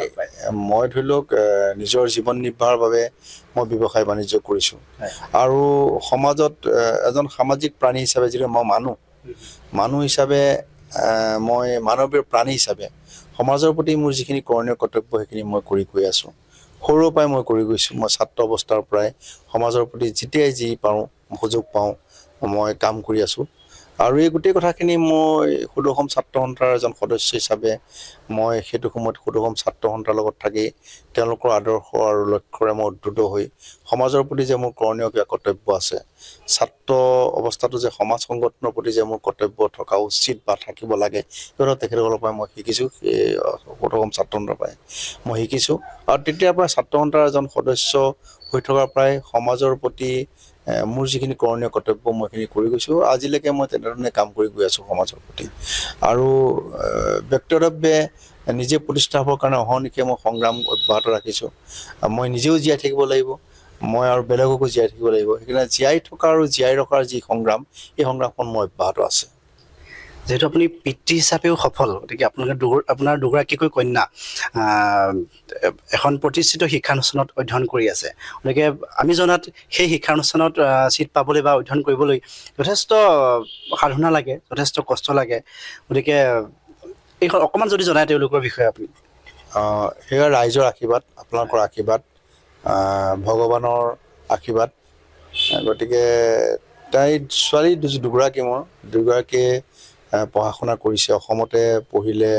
মই ধৰি লওক নিজৰ জীৱন নিৰ্বাহৰ বাবে মই ব্যৱসায় বাণিজ্য কৰিছোঁ। আৰু সমাজত এজন সামাজিক প্ৰাণী হিচাপে, যিটো মই মানুহ হিচাপে, মই মানৱীয় প্ৰাণী হিচাপে সমাজৰ প্ৰতি মোৰ যিখিনি কৰণীয় কৰ্তব্য, সেইখিনি মই কৰি গৈ আছোঁ। সৰুৰে পৰাই মই কৰি গৈছোঁ। মই ছাত্ৰ অৱস্থাৰ পৰাই সমাজৰ প্ৰতি যেতিয়াই যি পাৰোঁ, সুযোগ পাওঁ, মই কাম কৰি আছোঁ। আৰু এই গোটেই কথাখিনি মই সুদৰ্শন ছাত্ৰ সন্থাৰ এজন সদস্য হিচাপে মই সেইটো সময়ত সুদৰ্শন ছাত্ৰ সন্থাৰ লগত থাকি তেওঁলোকৰ আদৰ্শ আৰু লক্ষ্যৰে মই উদ্বুদ্ধ হৈ সমাজৰ প্ৰতি যে মোৰ কৰণীয় কিবা কৰ্তব্য আছে, ছাত্ৰ অৱস্থাটো যে সমাজ সংগঠনৰ প্ৰতি যে মোৰ কৰ্তব্য থকা উচিত বা থাকিব লাগে, সেইটো তেখেতসকলৰ পৰাই মই শিকিছোঁ। সুদৰ্শন ছাত্ৰ সন্থাৰ পৰাই মই শিকিছোঁ। আৰু তেতিয়াৰ পৰা ছাত্ৰ সন্থাৰ এজন সদস্য হৈ থকাৰ পৰাই সমাজৰ প্ৰতি মোৰ যিখিনি কৰণীয় কৰ্তব্য মই সেইখিনি কৰি গৈছোঁ। আজিলৈকে মই তেনেধৰণে কাম কৰি গৈ আছোঁ সমাজৰ প্ৰতি। আৰু ব্যক্তিগতভাৱে নিজে প্ৰতিষ্ঠা হ'বৰ কাৰণে অহৰ্নিশে মই সংগ্ৰাম অব্যাহত ৰাখিছোঁ। মই নিজেও জীয়াই থাকিব লাগিব, মই আৰু বেলেগকো জীয়াই থাকিব লাগিব। সেইকাৰণে জীয়াই থকা আৰু জীয়াই ৰখাৰ যি সংগ্ৰাম, এই সংগ্ৰামখন মই অব্যাহত আছে। যিহেতু আপুনি পিতৃ হিচাপেও সফল, গতিকে আপোনাৰ দুগৰাকীকৈ কন্যা এখন প্ৰতিষ্ঠিত শিক্ষানুষ্ঠানত অধ্যয়ন কৰি আছে। গতিকে আমি জনাত সেই শিক্ষানুষ্ঠানত ছিট পাবলৈ বা অধ্যয়ন কৰিবলৈ যথেষ্ট সাধনা লাগে, যথেষ্ট কষ্ট লাগে। গতিকে এইখন অকণমান যদি জনায় তেওঁলোকৰ বিষয়ে আপুনি। সেয়া ৰাইজৰ আশীৰ্বাদ, আপোনালোকৰ আশীৰ্বাদ, ভগৱানৰ আশীৰ্বাদ। গতিকে তাইৰ ছোৱালী দুগৰাকী মোৰ দুগৰাকীয়ে পঢ়া শুনা কৰিছে অসমতে পঢ়িলে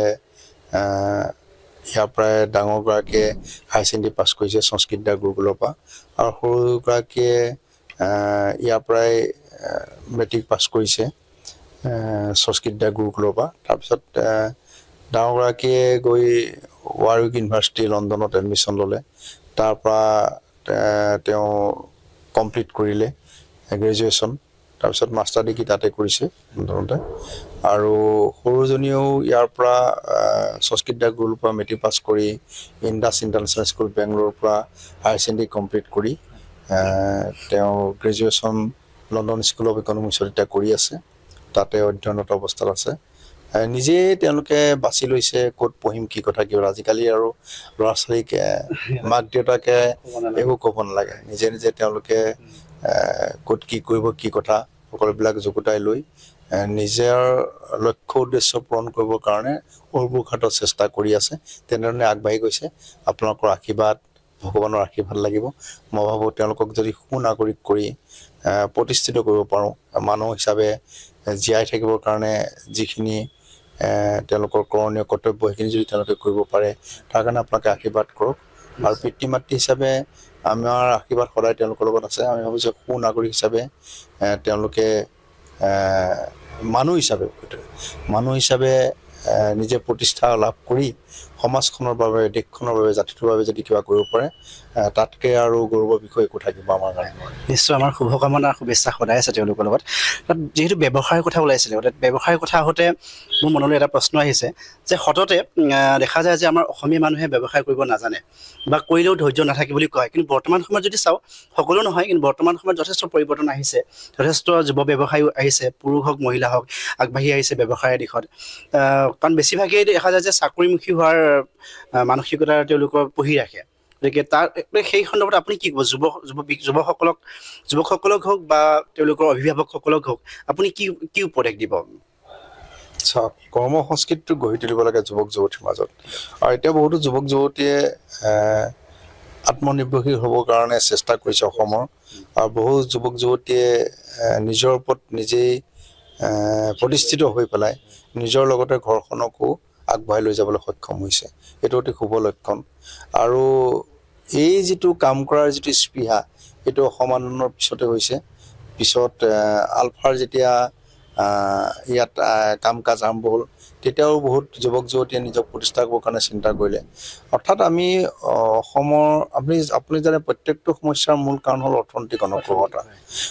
ইয়াৰ পৰাই ডাঙৰগৰাকীয়ে হায়াৰ ছেকেণ্ডেৰী পাছ কৰিছে সংস্কৃত গুৰুকুলৰ পৰা আৰু সৰুগৰাকীয়ে ইয়াৰ পৰাই মেট্ৰিক পাছ কৰিছে সংস্কৃত গুৰুকুলৰ পৰা তাৰপিছত ডাঙৰগৰাকীয়ে গৈ ৱাৰউইক ইউনিভাৰ্চিটি লণ্ডনত এডমিশ্যন ল'লে তাৰ পৰা তেওঁ কমপ্লিট কৰিলে গ্ৰেজুৱেশ্যন তাৰপিছত মাষ্টাৰ ডিগ্ৰী তাতে কৰিছে লণ্ডনতে আৰু সৰুজনীয়েও ইয়াৰ পৰা সংস্কৃত গুৰুকুলৰ পৰা মেট্ৰিক পাছ কৰি ইণ্ডাছ ইণ্টাৰনেশ্যনেল স্কুল বেংগলোৰৰ পৰা হায়াৰ ছেকেণ্ডেৰী কমপ্লিট কৰি তেওঁ গ্ৰেজুৱেশ্যন লণ্ডন স্কুল অফ ইকনমিক্সত এতিয়া কৰি আছে তাতে অধ্যয়নৰত অৱস্থাত আছে নিজেই তেওঁলোকে বাছি লৈছে ক'ত পঢ়িম কি কথা কি আজিকালি আৰু ল'ৰা ছোৱালীক মাক দেউতাকে একো ক'ব নালাগে নিজে নিজে তেওঁলোকে ক'ত কি কৰিব কি কথা সকলোবিলাক যুগুতাই লৈ নিজৰ লক্ষ্য উদ্দেশ্য পূৰণ কৰিবৰ কাৰণে অহোপুৰুষাৰ্থ চেষ্টা কৰি আছে তেনেধৰণে আগবাঢ়ি গৈছে আপোনালোকৰ আশীৰ্বাদ ভগৱানৰ আশীৰ্বাদ লাগিব মই ভাবোঁ তেওঁলোকক যদি সুনাগৰিক কৰি প্ৰতিষ্ঠিত কৰিব পাৰোঁ মানুহ হিচাপে জীয়াই থাকিবৰ কাৰণে যিখিনি তেওঁলোকৰ কৰণীয় কৰ্তব্য সেইখিনি যদি তেওঁলোকে কৰিব পাৰে তাৰ কাৰণে আপোনালোকে আশীৰ্বাদ কৰক আৰু পিতৃ মাতৃ হিচাপে আমাৰ আশীৰ্বাদ সদায় তেওঁলোকৰ লগত আছে আমি ভাবোঁ যে সুনাগৰিক হিচাপে তেওঁলোকে মানুহ হিচাপে নিজে প্ৰতিষ্ঠা লাভ কৰি সমাজখনৰ বাবে দেশখনৰ বাবে জাতিটোৰ বাবে যদি কিবা কৰিব পাৰে তাতকৈ আৰু গৌৰৱৰ বিষয় একো থাকিব আমাৰ কাৰণে নিশ্চয় আমাৰ শুভকামনা শুভেচ্ছা সদায় আছে তেওঁলোকৰ লগত তাত যিহেতু ব্যৱসায়ৰ কথা ওলাইছিলে ব্যৱসায়ৰ কথা আহোঁতে মোৰ মনলৈ এটা প্ৰশ্ন আহিছে যে সততে দেখা যায় যে আমাৰ অসমীয়া মানুহে ব্যৱসায় কৰিব নাজানে বা কৰিলেও ধৈৰ্য নাথাকে বুলি কয় কিন্তু বৰ্তমান সময়ত যদি চাওঁ সকলো নহয় কিন্তু বৰ্তমান সময়ত যথেষ্ট পৰিৱৰ্তন আহিছে যথেষ্ট যুৱ ব্যৱসায়ো আহিছে পুৰুষ হওক মহিলা হওক আগবাঢ়ি আহিছে ব্যৱসায়ৰ দিশত কাৰণ বেছিভাগেই দেখা যায় যে চাকৰিমুখী হোৱাৰ মানসিকতা তেওঁলোকৰ পুহি ৰাখে গতিকে তাৰ সেই সন্দৰ্ভত আপুনি কি ক'ব যুৱকসকলক হওক বা তেওঁলোকৰ অভিভাৱকসকলক হওক আপুনি কি উপদেশ দিব চাওক কৰ্ম সংস্কৃতিটো গঢ়ি তুলিব লাগে যুৱক যুৱতীৰ মাজত আৰু এতিয়া বহুতো যুৱক যুৱতীয়ে আত্মনিৰ্ভৰশীল হ'বৰ কাৰণে চেষ্টা কৰিছে অসমৰ আৰু বহু যুৱক যুৱতীয়ে নিজৰ ওপৰত নিজেই প্ৰতিষ্ঠিত হৈ পেলাই নিজৰ লগতে ঘৰখনকো আগবঢ়াই লৈ যাবলৈ সক্ষম হৈছে এইটো অতি শুভ লক্ষণ আৰু এই যিটো কাম কৰাৰ যিটো স্পৃহা এইটো অসমানৰ পিছতে হৈছে পিছত আলফাৰ যেতিয়া ইয়াত কাম কাজ আৰম্ভ হ'ল তেতিয়াও বহুত যুৱক যুৱতীয়ে নিজক প্ৰতিষ্ঠা কৰিবৰ কাৰণে চিন্তা কৰিলে অৰ্থাৎ আমি অসমৰ আপুনি জানে প্ৰত্যেকটো সমস্যাৰ মূল কাৰণ হ'ল অৰ্থনৈতিক অনগ্ৰসৰতা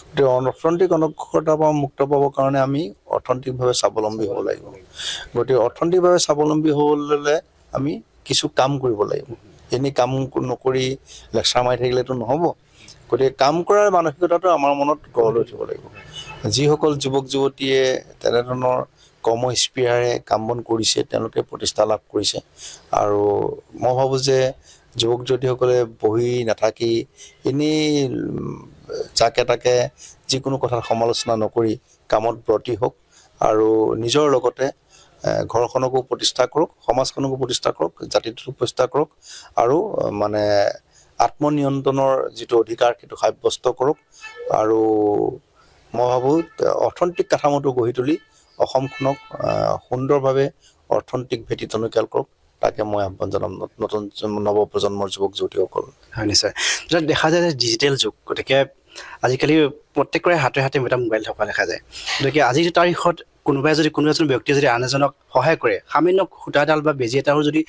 গতিকে অৰ্থনৈতিক অনগ্ৰসৰতাৰ পৰা মুক্ত পাবৰ কাৰণে আমি অৰ্থনৈতিকভাৱে স্বাৱলম্বী হ'ব লাগিব গতিকে অৰ্থনৈতিকভাৱে স্বাৱলম্বী হ'বলৈ আমি কিছু কাম কৰিব লাগিব এনেই কাম নকৰি লেকচাৰ মাৰি থাকিলেতো নহ'ব গতিকে কাম কৰাৰ মানসিকতাটো আমাৰ মনত গঢ় লৈ উঠিব লাগিব যিসকল যুৱক যুৱতীয়ে তেনেধৰণৰ কৰ্ম স্পৃহাৰে কাম বন কৰিছে তেওঁলোকে প্ৰতিষ্ঠা লাভ কৰিছে আৰু মই ভাবোঁ যে যুৱক যুৱতীসকলে বহি নাথাকি এনেই যাকে তাকে যিকোনো কথাৰ সমালোচনা নকৰি কামত ব্ৰতী হওক আৰু নিজৰ লগতে ঘৰখনকো প্ৰতিষ্ঠা কৰক সমাজখনকো প্ৰতিষ্ঠা কৰক জাতিটোকো প্ৰতিষ্ঠা কৰক আৰু মানে আত্মনিয়ন্ত্ৰণৰ যিটো অধিকাৰ সেইটো সাব্যস্ত কৰক আৰু মই ভাবোঁ অৰ্থনৈতিক কাঠামোটো গঢ়ি তুলি অসমখনক সুন্দৰভাৱে অৰ্থনৈতিক ভেটি টনকিয়াল কৰক তাকে মই আহ্বান জনাম নতুন নৱপ্ৰজন্মৰ যুৱক যুৱতীসকল হয় নিশ্চয় দেখা যায় যে ডিজিটেল যুগ গতিকে আজিকালি প্ৰত্যেকৰে হাতে হাতে এটা মোবাইল থকা দেখা যায় গতিকে আজিৰ তাৰিখত কোনো এজন ব্যক্তিয়ে যদি আন এজনক সহায় কৰে সামান্য সূতাডাল বা বেজী এটাও যদি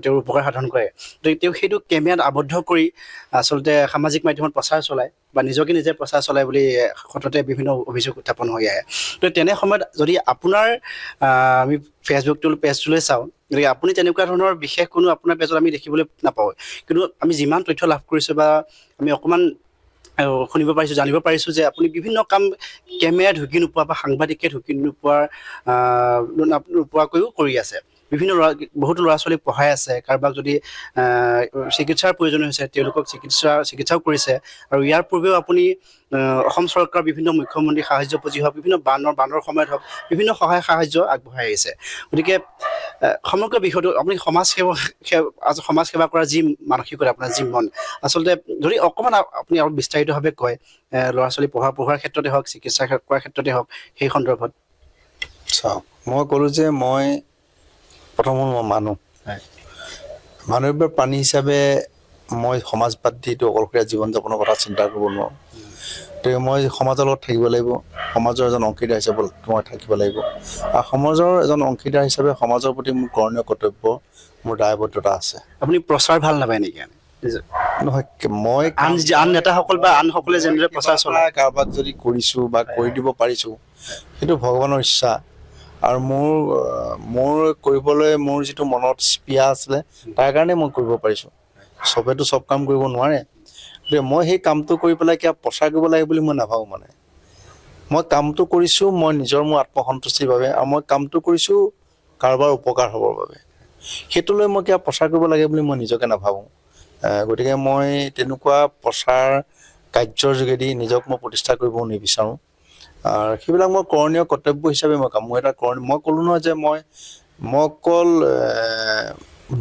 তেওঁৰ উপকাৰ সাধন কৰে গতিকে তেওঁ সেইটো কেমেৰাত আবদ্ধ কৰি আচলতে সামাজিক মাধ্যমত প্ৰচাৰ চলায় বা নিজকে নিজে প্ৰচাৰ চলায় বুলি সততে বিভিন্ন অভিযোগ উত্থাপন হৈ আহে তো তেনে সময়ত যদি আপোনাৰ আমি পেজটোলৈ চাওঁ গতিকে আপুনি তেনেকুৱা ধৰণৰ বিশেষ কোনো আপোনাৰ পেজত আমি দেখিবলৈ নাপাওঁ কিন্তু আমি যিমান তথ্য লাভ কৰিছোঁ বা আমি অকণমান শুনিব পাৰিছোঁ জানিব পাৰিছোঁ যে আপুনি বিভিন্ন কাম কেমেৰা ঢুকি নোপোৱা বা সাংবাদিকে ঢুকি নোপোৱাকৈও কৰি আছে বিভিন্ন বহুতো ল'ৰা ছোৱালীক পঢ়াই আছে, কাৰোবাক যদি চিকিৎসাৰ প্ৰয়োজন হৈছে তেওঁলোকক চিকিৎসাও কৰিছে। আৰু ইয়াৰ পূৰ্বেও আপুনি অসম চৰকাৰৰ বিভিন্ন মুখ্যমন্ত্ৰী সাহায্যপুঁজি হওক, বিভিন্ন বানৰ সময়ত হওক, বিভিন্ন সহায় সাহায্য আগবঢ়াই আহিছে। গতিকে সমগ্ৰ বিষয়টো আপুনি সমাজ সেৱা কৰাৰ যি মানসিকতা, আপোনাৰ যি মন, আচলতে যদি অকণমান আপুনি আৰু বিস্তাৰিতভাৱে কয় ল'ৰা ছোৱালী পঢ়াৰ ক্ষেত্ৰতে হওক, চিকিৎসা কৰাৰ ক্ষেত্ৰতে হওক, সেই সন্দৰ্ভত। চাওক, মই ক'লোঁ যে মই প্ৰথমত মই মানুহ মানৱীয় প্ৰাণী হিচাপে মই সমাজবাদ দিটো অকলশৰীয়া জীৱন যাপনৰ কথা চিন্তা কৰিব নোৱাৰোঁ। গতিকে মই সমাজৰ লগত থাকিব লাগিব, সমাজৰ এজন অংশীদাৰ হিচাপে মই থাকিব লাগিব, আৰু সমাজৰ এজন অংশীদাৰ হিচাপে সমাজৰ প্ৰতি মোৰ কৰণীয় কৰ্তব্য, মোৰ দায়বদ্ধতা আছে। আপুনি প্ৰচাৰ ভাল নাপায় নেকি? নহয়, মই আন নেতাসকল বা আনসকলে যেনেদৰে প্ৰচাৰ চলায়, কাৰোবাক যদি কৰিছোঁ বা কৰি দিব পাৰিছোঁ, সেইটো ভগৱানৰ ইচ্ছা। আৰু মোৰ কৰিবলৈ মোৰ যিটো মনত স্পৃহা আছিলে, তাৰ কাৰণে মই কৰিব পাৰিছোঁ। চবেতো চব কাম কৰিব নোৱাৰে। গতিকে মই সেই কামটো কৰি পেলাই কিবা প্ৰচাৰ কৰিব লাগে বুলি মই নাভাবোঁ। মানে মই কামটো কৰিছোঁ মই মোৰ আত্মসন্তুষ্টিৰ বাবে, আৰু মই কামটো কৰিছোঁ কাৰোবাৰ উপকাৰ হ'বৰ বাবে। সেইটো লৈ মই কিবা প্ৰচাৰ কৰিব লাগে বুলি মই নিজকে নাভাবোঁ। গতিকে মই তেনেকুৱা প্ৰচাৰ কাৰ্যৰ যোগেদি নিজক মই প্ৰতিষ্ঠা কৰিব নিবিচাৰোঁ। আৰু সেইবিলাক মই কৰণীয় কৰ্তব্য হিচাপে মই কাম, মোৰ এটা মই ক'লোঁ নহয় যে মই অকল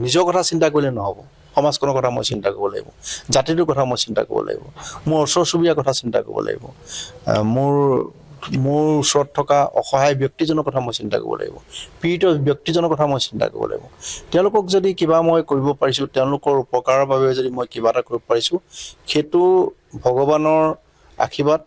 নিজৰ কথা চিন্তা কৰিলে নহ'ব, সমাজখনৰ কথা মই চিন্তা কৰিব লাগিব, জাতিটোৰ কথা মই চিন্তা কৰিব লাগিব, মোৰ ওচৰ চুবুৰীয়াৰ কথা চিন্তা কৰিব লাগিব, মোৰ ওচৰত থকা অসহায় ব্যক্তিজনৰ কথা মই চিন্তা কৰিব লাগিব, পীড়িত ব্যক্তিজনৰ কথা মই চিন্তা কৰিব লাগিব। তেওঁলোকক যদি কিবা মই কৰিব পাৰিছোঁ, তেওঁলোকৰ উপকাৰৰ বাবে যদি মই কিবা এটা কৰিব পাৰিছোঁ, সেইটো ভগৱানৰ আশীৰ্বাদ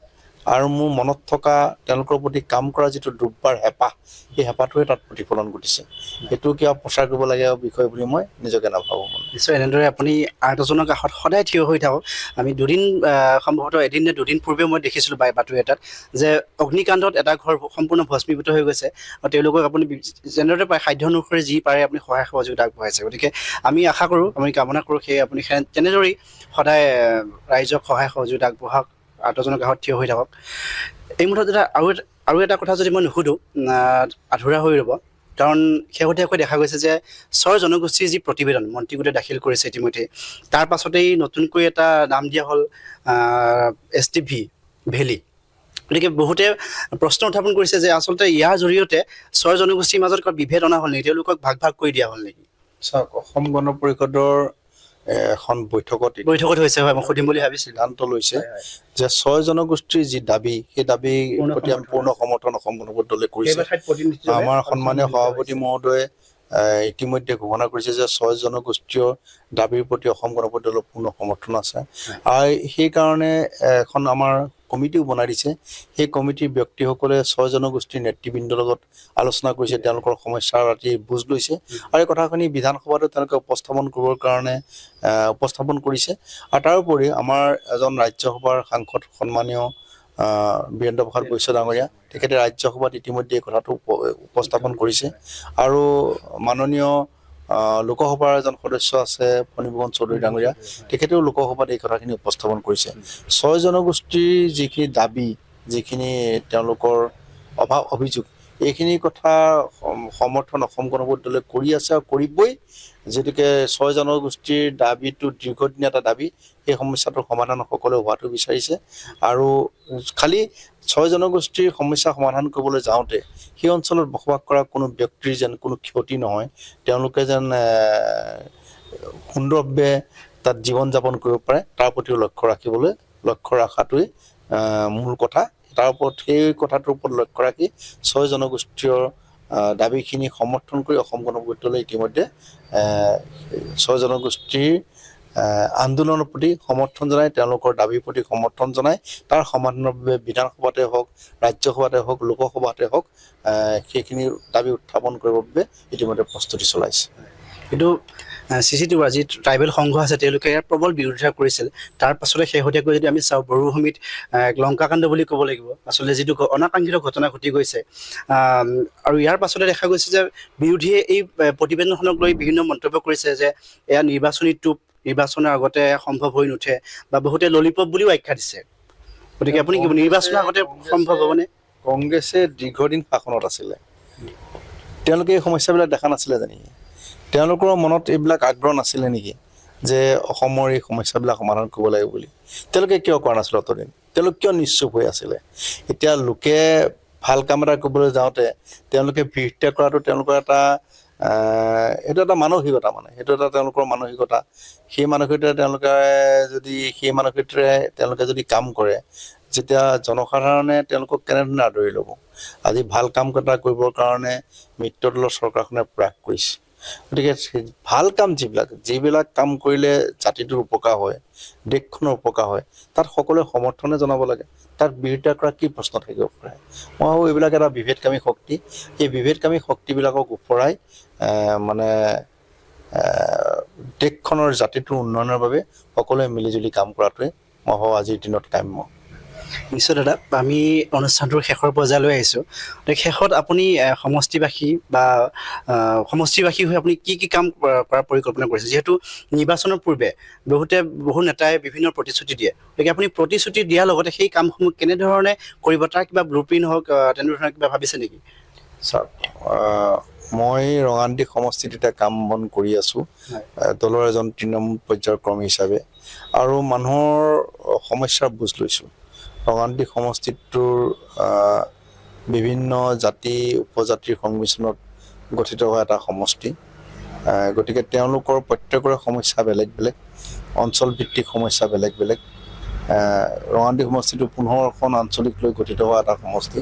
আৰু মোৰ মনত থকা তেওঁলোকৰ প্ৰতি কাম কৰা যিটো দুৰ্বাৰ হেঁপাহ, সেই হেঁপাহটোৱে তাত প্ৰতিফলন ঘটিছে। সেইটো কিবা প্ৰচাৰ কৰিব লাগে বিষয় বুলি মই নিজকে নাভাবোঁ। নিশ্চয় এনেদৰে আপুনি আন এজনৰ কাষত সদায় থিয় হৈ থাকক। আমি সম্ভৱতঃ এদিন নে দুদিন পূৰ্বে মই দেখিছিলোঁ বাতৰি এটাত যে অগ্নিকাণ্ডত এটা ঘৰ সম্পূৰ্ণ ভস্মীভূত হৈ গৈছে, আৰু তেওঁলোকক আপুনি যেনেদৰে পায় সাধ্য অনুসৰি যি পাৰে আপুনি সহায় সহযোগিতা আগবঢ়াইছে। গতিকে আমি আশা কৰোঁ, আমি কামনা কৰোঁ সেয়ে আপুনি তেনেদৰেই সদায় ৰাইজক সহায় সহযোগিতা আগবঢ়াওক, আনজনৰ কাষত থিয় হৈ থাকক। এই মুহূৰ্তত আৰু এটা কথা যদি মই নুসুধোঁ আধৰুৱা হৈ ৰ'ব, কাৰণ শেহতীয়াকৈ দেখা গৈছে যে স্বৰ জনগোষ্ঠীৰ যি প্ৰতিবেদন মন্ত্ৰীগোটে দাখিল কৰিছে ইতিমধ্যে, তাৰ পাছতেই নতুনকৈ এটা নাম দিয়া হ'ল STV ভেলী। গতিকে বহুতে প্ৰশ্ন উত্থাপন কৰিছে যে আচলতে ইয়াৰ জৰিয়তে স্বৰ জনগোষ্ঠীৰ মাজত বিভেদ অনা হ'ল নেকি, তেওঁলোকক ভাগ কৰি দিয়া হ'ল নেকি? চাওক, অসম গণ পৰিষদৰ এখন বৈঠকত হৈছে, হয়, মই সুধিম বুলি ভাবিছিলোঁ। সিদ্ধান্ত লৈছে যে ৬ জনগোষ্ঠীৰ যি দাবী, সেই দাবীৰ প্ৰতি আমি পূৰ্ণ সমৰ্থন অসম গণ পৰিষদ দলে কৰিছে। আমাৰ সন্মানীয় সভাপতি মহোদয়ে ইতিমধ্যে ঘোষণা কৰিছে যে ৬ জনগোষ্ঠীয় দাবীৰ প্ৰতি অসম গণ পৰিষদ দলৰ পূৰ্ণ সমৰ্থন আছে। আৰু সেইকাৰণে এখন আমাৰ কমিটিও বনাই দিছে। সেই কমিটিৰ ব্যক্তিসকলে ৬ জনগোষ্ঠীৰ নেতৃবৃন্দৰ লগত আলোচনা কৰিছে, তেওঁলোকৰ সমস্যাৰ ৰাতি বুজ লৈছে, আৰু এই কথাখিনি বিধানসভাতো তেওঁলোকে উপস্থাপন কৰিবৰ কাৰণে উপস্থাপন কৰিছে। আৰু তাৰোপৰি আমাৰ এজন ৰাজ্যসভাৰ সাংসদ সন্মানীয় বীৰেন্দ্ৰ প্ৰসাদ বৈশ্য ডাঙৰীয়া, তেখেতে ৰাজ্যসভাত ইতিমধ্যে এই কথাটো উপস্থাপন কৰিছে। আৰু মাননীয় লোকসভাৰ এজন সদস্য আছে ফণীভূষণ চৌধুৰী ডাঙৰীয়া, তেখেতেও লোকসভাত এই কথাখিনি উপস্থাপন কৰিছে। ৬ জনগোষ্ঠীৰ যিখিনি দাবী, যিখিনি তেওঁলোকৰ অভিযোগ, এইখিনি কথা সমৰ্থন অসম গণ পৰিষদ দলে কৰি আছে আৰু কৰিবই। যিহেতুকে ৬ জনগোষ্ঠীৰ দাবীটো দীৰ্ঘদিনীয়া এটা দাবী, সেই সমস্যাটোৰ সমাধান সকলোৱে হোৱাটো বিচাৰিছে। আৰু খালি ৬ জনগোষ্ঠীৰ সমস্যা সমাধান কৰিবলৈ যাওঁতে সেই অঞ্চলত বসবাস কৰা কোনো ব্যক্তিৰ যেন কোনো ক্ষতি নহয়, তেওঁলোকে যেন সুন্দৰভাৱে তাত জীৱন যাপন কৰিব পাৰে, তাৰ প্ৰতিও লক্ষ্য ৰখাটোৱেই মূল কথা। তাৰ ওপৰত সেই কথাটোৰ ওপৰত লক্ষ্য ৰাখি ৬ জনগোষ্ঠীয় দাবীখিনি সমৰ্থন কৰি অসম গণ পৰিষদ দলে ইতিমধ্যে ৬ জনগোষ্ঠীৰ আন্দোলনৰ প্ৰতি সমৰ্থন জনাই, তেওঁলোকৰ দাবীৰ প্ৰতি সমৰ্থন জনাই, তাৰ সমাধানৰ বাবে বিধানসভাতে হওক, ৰাজ্যসভাতে হওক, লোকসভাতে হওক, সেইখিনি দাবী উত্থাপন কৰিবৰ বাবে ইতিমধ্যে প্ৰস্তুতি চলাইছে। কিন্তু CC2 যি ট্ৰাইবেল সংঘ আছে তেওঁলোকে ইয়াৰ প্ৰবল বিৰোধিতা কৰিছিল। তাৰ পাছতে শেহতীয়াকৈ যদি আমি চাওঁ বড়োভূমিত লংকাকাণ্ড বুলি ক'ব লাগিব, আচলতে যিটো অনাকাংক্ষিত ঘটনা ঘটি গৈছে। আৰু ইয়াৰ পাছতে দেখা গৈছে যে বিৰোধীয়ে এই প্ৰতিবেদনখনক লৈ বিভিন্ন মন্তব্য কৰিছে যে এয়া নিৰ্বাচনী টোপ, নিৰ্বাচনৰ আগতে সম্ভৱ হৈ নুঠে, বা বহুতে ললিপপ বুলিও আখ্যা দিছে। গতিকে আপুনি নিৰ্বাচনৰ আগতে সম্ভৱ হ'বনে? কংগ্ৰেছে দীৰ্ঘদিন শাসনত আছিলে, তেওঁলোকে এই সমস্যাবিলাক দেখা নাছিলে জানি। তেওঁলোকৰ মনত এইবিলাক আগ্ৰহ নাছিলে নেকি যে অসমৰ এই সমস্যাবিলাক সমাধান কৰিব লাগিব বুলি? তেওঁলোকে কিয় কৰা নাছিলে অতদিন? তেওঁলোক কিয় নিশ্চুপ হৈ আছিলে? এতিয়া লোকে ভাল কাম এটা কৰিবলৈ যাওঁতে তেওঁলোকে বিৰোধিতা কৰাটো তেওঁলোকৰ এটা এইটো এটা মানসিকতা, মানে সেইটো এটা তেওঁলোকৰ মানসিকতা। সেই মানসিকতাৰে তেওঁলোকে যদি কাম কৰে, যেতিয়া জনসাধাৰণে তেওঁলোকক কেনেধৰণে আদৰি ল'ব? আজি ভাল কাম এটা কৰিবৰ কাৰণে মিত্ৰদলৰ চৰকাৰখনে প্ৰয়াস কৰিছে। গতিকে ভাল কাম যিবিলাক কাম কৰিলে জাতিটোৰ উপকাৰ হয়, দেশখনৰ উপকাৰ হয়, তাত সকলোৱে সমৰ্থনে জনাব লাগে। তাত বিৰোধিতা কৰা কি প্ৰশ্ন থাকিব পাৰে? মই ভাবোঁ এইবিলাক এটা বিভেদকামী শক্তি। এই বিভেদকামী শক্তিবিলাকক ওপৰাই মানে দেশখনৰ জাতিটোৰ উন্নয়নৰ বাবে সকলোৱে মিলিজুলি কাম কৰাটোৱে মই ভাবোঁ আজিৰ দিনত কাম্য। নিশ্চয় দাদা, আমি অনুষ্ঠানটোৰ শেষৰ পৰ্যায়লৈ আহিছোঁ। শেষত আপুনি সমষ্টিবাসী হৈ আপুনি কি কাম কৰাৰ পৰিকল্পনা কৰিছে? যিহেতু নিৰ্বাচনৰ পূৰ্বে বহু নেতাই বিভিন্ন প্ৰতিশ্ৰুতি দিয়ে, গতিকে আপুনি প্ৰতিশ্ৰুতি দিয়াৰ লগতে সেই কামসমূহ কেনেধৰণে কৰিব, তাৰ কিবা ব্লুপ্ৰিণ্ট হওক তেনেধৰণে কিবা ভাবিছে নেকি? চাওক, মই ৰঙানদী সমষ্টিত এতিয়া কাম বন কৰি আছোঁ দলৰ এজন তৃণমূল পৰ্যায়ৰ কৰ্মী হিচাপে, আৰু মানুহৰ সমস্যাৰ বুজ লৈছোঁ। ৰঙানদী সমষ্টিটোৰ বিভিন্ন জাতি উপজাতিৰ সংমিশ্ৰণত গঠিত হোৱা এটা সমষ্টি। গতিকে তেওঁলোকৰ প্ৰত্যেকৰে সমস্যা বেলেগ বেলেগ, অঞ্চলভিত্তিক সমস্যা বেলেগ বেলেগ। ৰঙানদী সমষ্টিটো 15খন আঞ্চলিক লৈ গঠিত হোৱা এটা সমষ্টি।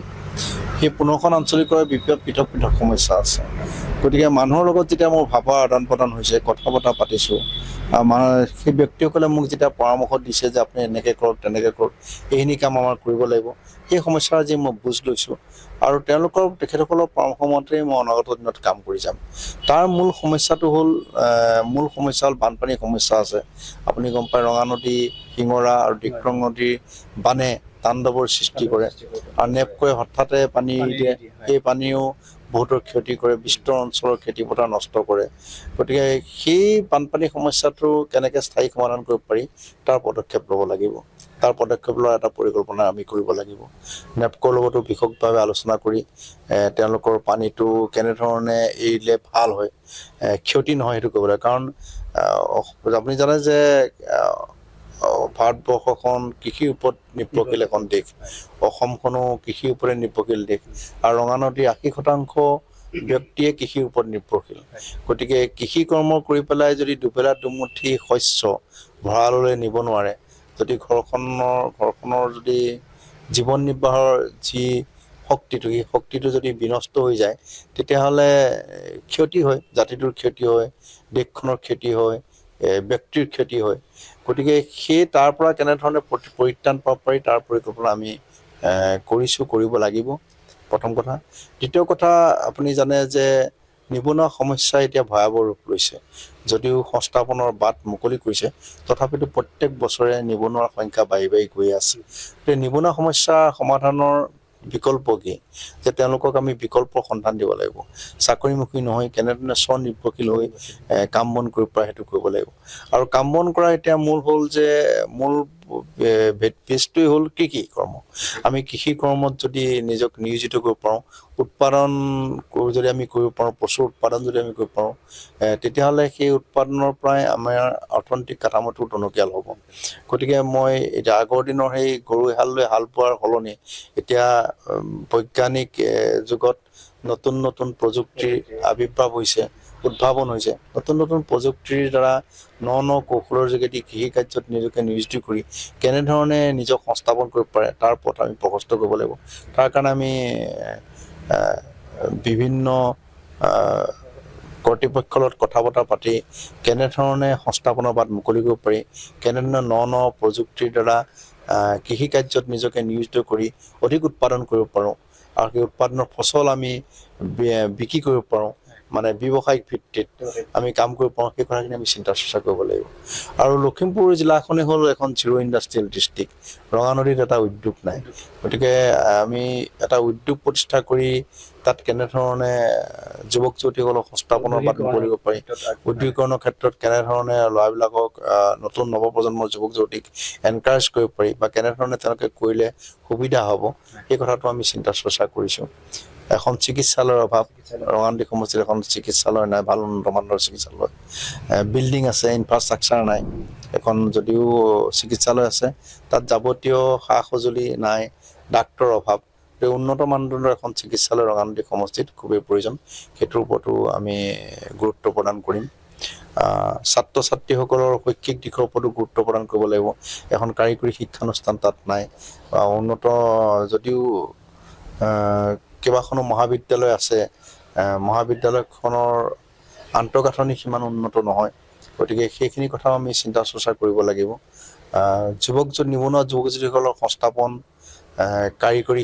সেই 15খন আঞ্চলিকৰ পৃথক পৃথক সমস্যা আছে। গতিকে মানুহৰ লগত যেতিয়া মোৰ ভাৱৰ আদান প্ৰদান হৈছে, কথা বতৰা পাতিছোঁ, সেই ব্যক্তিসকলে মোক যেতিয়া পৰামৰ্শ দিছে যে আপুনি এনেকৈ কৰক তেনেকৈ কৰক, এইখিনি কাম আমাৰ কৰিব লাগিব, সেই সমস্যাৰ আজি মই বুজ লৈছোঁ, আৰু তেখেতসকলৰ পৰামৰ্শ মতেই মই অনাগত দিনত কাম কৰি যাম। তাৰ মূল সমস্যা হ'ল বানপানীৰ সমস্যা আছে। আপুনি গম পায়, ৰঙা নদী, শিঙৰা আৰু ডিক্ৰং নদীৰ বানে তাণ্ডৱৰ সৃষ্টি কৰে, আৰু নেপকৈ হঠাতে পানী দিয়ে। সেই পানীও বহুতৰ ক্ষতি কৰে, বিস্তৰ অঞ্চলৰ খেতিপথাৰ নষ্ট কৰে। গতিকে সেই বানপানী সমস্যাটো কেনেকৈ স্থায়ী সমাধান কৰিব পাৰি, তাৰ পদক্ষেপ ল'ব লাগিব। তাৰ পদক্ষেপ লোৱাৰ এটা পৰিকল্পনা আমি কৰিব লাগিব। নেপকৰ লগতো বিশদভাৱে আলোচনা কৰি তেওঁলোকৰ পানীটো কেনেধৰণে এৰিলে ভাল হয়, ক্ষতি নহয়, সেইটো কৰিব লাগে। কাৰণ আপুনি জানে যে ভাৰতবৰ্ষখন কৃষিৰ ওপৰত নিৰ্ভৰশীল এখন দেশ, অসমখনো কৃষিৰ ওপৰত নিৰ্ভৰশীল দেশ, আৰু ৰঙা নদীৰ 80% ব্যক্তিয়ে কৃষিৰ ওপৰত নিৰ্ভৰশীল। গতিকে কৃষি কৰ্ম কৰি পেলাই যদি দুবেলা দুমুঠি শস্য ভঁৰাললৈ নিব নোৱাৰে, যদি ঘৰখনৰ যদি জীৱন নিৰ্বাহৰ যি শক্তিটো, সেই শক্তিটো যদি বিনষ্ট হৈ যায়, তেতিয়াহ'লে ক্ষতি হয়, জাতিটোৰ ক্ষতি হয়, দেশখনৰ ক্ষতি হয়, ব্যক্তিৰ ক্ষতি হয়। গতিকে তাৰ পৰা কেনেধৰণে পৰিত্ৰাণ পাব পাৰি, তাৰ পৰিকল্পনা আমি কৰিব লাগিব, প্ৰথম কথা। দ্বিতীয় কথা, আপুনি জানে যে নিবনুৱা সমস্যা এতিয়া ভয়াৱহ ৰূপ লৈছে। যদিও সংস্থাপনৰ বাট মুকলি কৰিছে, তথাপিতো প্ৰত্যেক বছৰে নিবনুৱাৰ সংখ্যা বাঢ়ি গৈ আছে। নিবনুৱা সমস্যা সমাধানৰ বিকল্প কি? যে তেওঁলোকক আমি বিকল্পৰ সন্ধান দিব লাগিব। চাকৰিমুখী নহয়, কেনেধৰণে স্বনিৰ্ভৰশীল হৈ কাম বন কৰিব পাৰে, সেইটো কৰিব লাগিব। আৰু কাম বন কৰা এতিয়া মূল বেছটোৱেই হ'ল কৃষি কৰ্ম। আমি কৃষি কৰ্মত যদি নিজক নিয়োজিত কৰিব পাৰোঁ, উৎপাদন যদি আমি কৰিব পাৰোঁ, প্ৰচুৰ উৎপাদন যদি আমি কৰিব পাৰোঁ, তেতিয়াহ'লে সেই উৎপাদনৰ পৰাই আমাৰ অৰ্থনৈতিক কাঠামোটো টনকিয়াল হ'ব। গতিকে মই এতিয়া আগৰ দিনৰ সেই গৰু এহাল লৈ হাল বোৱাৰ সলনি এতিয়া বৈজ্ঞানিক যুগত নতুন নতুন প্ৰযুক্তিৰ আৱিৰ্ভাৱ হৈছে, উদ্ভাৱন হৈছে। নতুন নতুন প্ৰযুক্তিৰ দ্বাৰা ন কৌশলৰ যোগেদি কৃষি কাৰ্যত নিজকে নিয়োজিত কৰি কেনেধৰণে নিজক সংস্থাপন কৰিব পাৰে, তাৰ ওপৰত আমি প্ৰকষ্ট কৰিব লাগিব। তাৰ কাৰণে আমি বিভিন্ন কৰ্তৃপক্ষৰ লগত কথা বতৰা পাতি কেনেধৰণে সংস্থাপনৰ বাট মুকলি কৰিব পাৰি, কেনেধৰণে ন প্ৰযুক্তিৰ দ্বাৰা কৃষি কাৰ্যত নিজকে নিয়োজিত কৰি অধিক উৎপাদন কৰিব পাৰোঁ, আৰু সেই উৎপাদনৰ ফচল আমি বিক্ৰী কৰিব পাৰোঁ, মানে ব্যৱসায়িক ভিত্তিত আমি কাম কৰিব পাৰোঁ, সেই কথাখিনি আমি চিন্তা চৰ্চা কৰিব লাগিব। আৰু লখিমপুৰ জিলাখনেই হ'ল এখন জিৰ' ইণ্ডাষ্ট্ৰিয়েল ডিষ্ট্ৰিক্ট। ৰঙা নদীত এটা উদ্যোগ নাই। গতিকে আমি এটা উদ্যোগ প্ৰতিষ্ঠা কৰি তাত কেনেধৰণে যুৱক যুৱতীসকলক সংস্থাপনৰ বাট মুকলি কৰিব পাৰি, উদ্যোগীকৰণৰ ক্ষেত্ৰত কেনেধৰণে ল'ৰাবিলাকক নতুন নৱপ্ৰজন্মৰ যুৱক যুৱতীক এনকাৰেজ কৰিব পাৰি, বা কেনেধৰণে তেওঁলোকে কৰিলে সুবিধা হ'ব, সেই কথাটো আমি চিন্তা চৰ্চা কৰিছোঁ। এখন চিকিৎসালয়ৰ অভাৱ, ৰঙানদী সমষ্টিত এখন চিকিৎসালয় নাই, ভাল উন্নত মানৰ চিকিৎসালয়। বিল্ডিং আছে, ইনফ্ৰাষ্ট্ৰাকচাৰ নাই। এখন যদিও চিকিৎসালয় আছে, তাত যাৱতীয় সা সঁজুলি নাই, ডাক্তৰৰ অভাৱ। উন্নত মানদণ্ডৰ এখন চিকিৎসালয় ৰঙানদী সমষ্টিত খুবেই প্ৰয়োজন। সেইটোৰ ওপৰতো আমি গুৰুত্ব প্ৰদান কৰিম। ছাত্ৰ ছাত্ৰীসকলৰ শৈক্ষিক দিশৰ ওপৰতো গুৰুত্ব প্ৰদান কৰিব লাগিব। এখন কাৰিকৰী শিক্ষানুষ্ঠান তাত নাই। উন্নত যদিও কেইবাখনো মহাবিদ্যালয় আছে, মহাবিদ্যালয়খনৰ আন্তঃগাঁথনি সিমান উন্নত নহয়। গতিকে সেইখিনি কথাও আমি চিন্তা চৰ্চা কৰিব লাগিব। নিবনুৱা যুৱক যুৱতীসকলৰ সংস্থাপন, কাৰিকৰী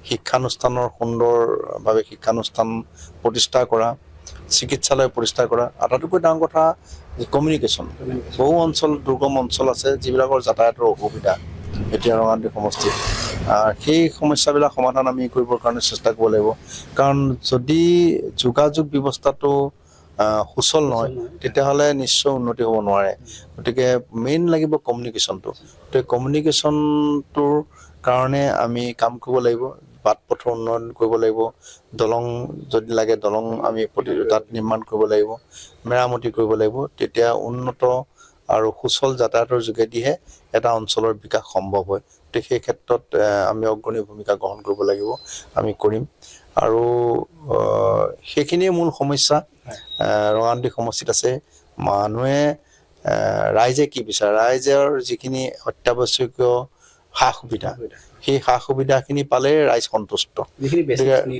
শিক্ষানুষ্ঠানৰ সুন্দৰভাৱে শিক্ষানুষ্ঠান প্ৰতিষ্ঠা কৰা, চিকিৎসালয় প্ৰতিষ্ঠা কৰা। আটাইতকৈ ডাঙৰ কথা কমিউনিকেশ্যন। বহু অঞ্চল, দুৰ্গম অঞ্চল আছে যিবিলাকৰ যাতায়াতৰ অসুবিধা এতিয়া ৰঙানদী সমষ্টিত। সেই সমস্যাবিলাক সমাধান আমি কৰিবৰ কাৰণে চেষ্টা কৰিব লাগিব। কাৰণ যদি যোগাযোগ ব্যৱস্থাটো সুচল নহয়, তেতিয়াহ'লে নিশ্চয় উন্নতি হ'ব নোৱাৰে। গতিকে মেইন লাগিব কমিউনিকেশ্যনটো। গতিকে কমিউনিকেশ্যনটোৰ কাৰণে আমি কাম কৰিব লাগিব। বাট পথৰ উন্নয়ন কৰিব লাগিব। দলং যদি লাগে, দলং আমি তাত নিৰ্মাণ কৰিব লাগিব, মেৰামতি কৰিব লাগিব। তেতিয়া উন্নত আৰু সুচল যাতায়াতৰ যোগেদিহে এটা অঞ্চলৰ বিকাশ সম্ভৱ হয়। গতিকে সেই ক্ষেত্ৰত আমি অগ্ৰণী ভূমিকা গ্ৰহণ কৰিব লাগিব, আমি কৰিম। আৰু সেইখিনিয়ে মূল সমস্যা ৰঙানদী সমষ্টিত আছে। মানুহে, ৰাইজে কি বিচাৰে, ৰাইজৰ যিখিনি অত্যাৱশ্যকীয় সা সুবিধা, সেই সা সুবিধাখিনি পালে ৰাইজ সন্তুষ্ট,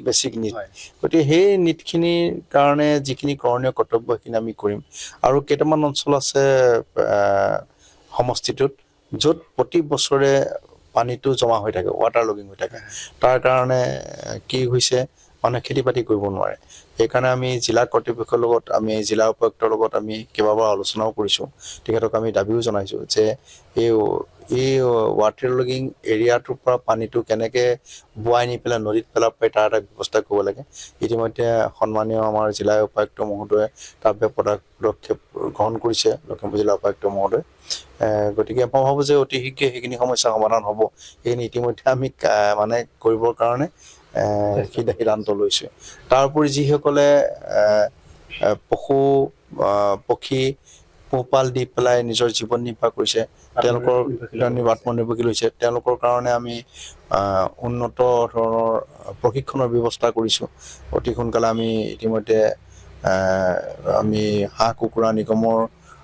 বেছিক নিড। গতিকে সেই নিডখিনিৰ কাৰণে যিখিনি কৰণীয় কৰ্তব্য সেইখিনি আমি কৰিম। আৰু কেইটামান অঞ্চল আছে সমষ্টিটোত য'ত প্ৰতি বছৰে পানীটো জমা হৈ থাকে, ৱাটাৰ লগিং হৈ থাকে। তাৰ কাৰণে কি হৈছে, মানুহে খেতি বাতি কৰিব নোৱাৰে। সেইকাৰণে আমি জিলা কৰ্তৃপক্ষৰ লগত, আমি জিলা উপায়ুক্তৰ লগত আমি কেইবাবাৰ আলোচনাও কৰিছোঁ। তেখেতক আমি দাবীও জনাইছোঁ যে এই ৱাটাৰ লগিং এৰিয়াটোৰ পৰা পানীটো কেনেকৈ বোৱাই নি পেলাই নদীত পেলাব পাৰি, তাৰ এটা ব্যৱস্থা কৰিব লাগে। ইতিমধ্যে সন্মানীয় আমাৰ জিলা উপায়ুক্ত মহোদয়ে তাৰ পদক্ষেপ গ্ৰহণ কৰিছে, লখিমপুৰ জিলা উপায়ুক্ত মহোদয়। গতিকে মই ভাবোঁ যে অতি শীঘ্ৰে সেইখিনি সমস্যা সমাধান হ'ব। সেইখিনি ইতিমধ্যে আমি মানে কৰিবৰ কাৰণে সিদ্ধান্ত লৈছোঁ। তাৰ উপৰি যিসকলে পক্ষী পোহপাল দি পেলাই নিজৰ জীৱন নিৰ্বাহ কৰিছে, তেওঁলোকৰ আত্মনিৰ্ভৰশীল হৈছে, তেওঁলোকৰ কাৰণে আমি উন্নত ধৰণৰ প্ৰশিক্ষণৰ ব্যৱস্থা কৰিছোঁ। অতি সোনকালে আমি ইতিমধ্যে আমি হাঁহ কুকুৰা নিগমৰ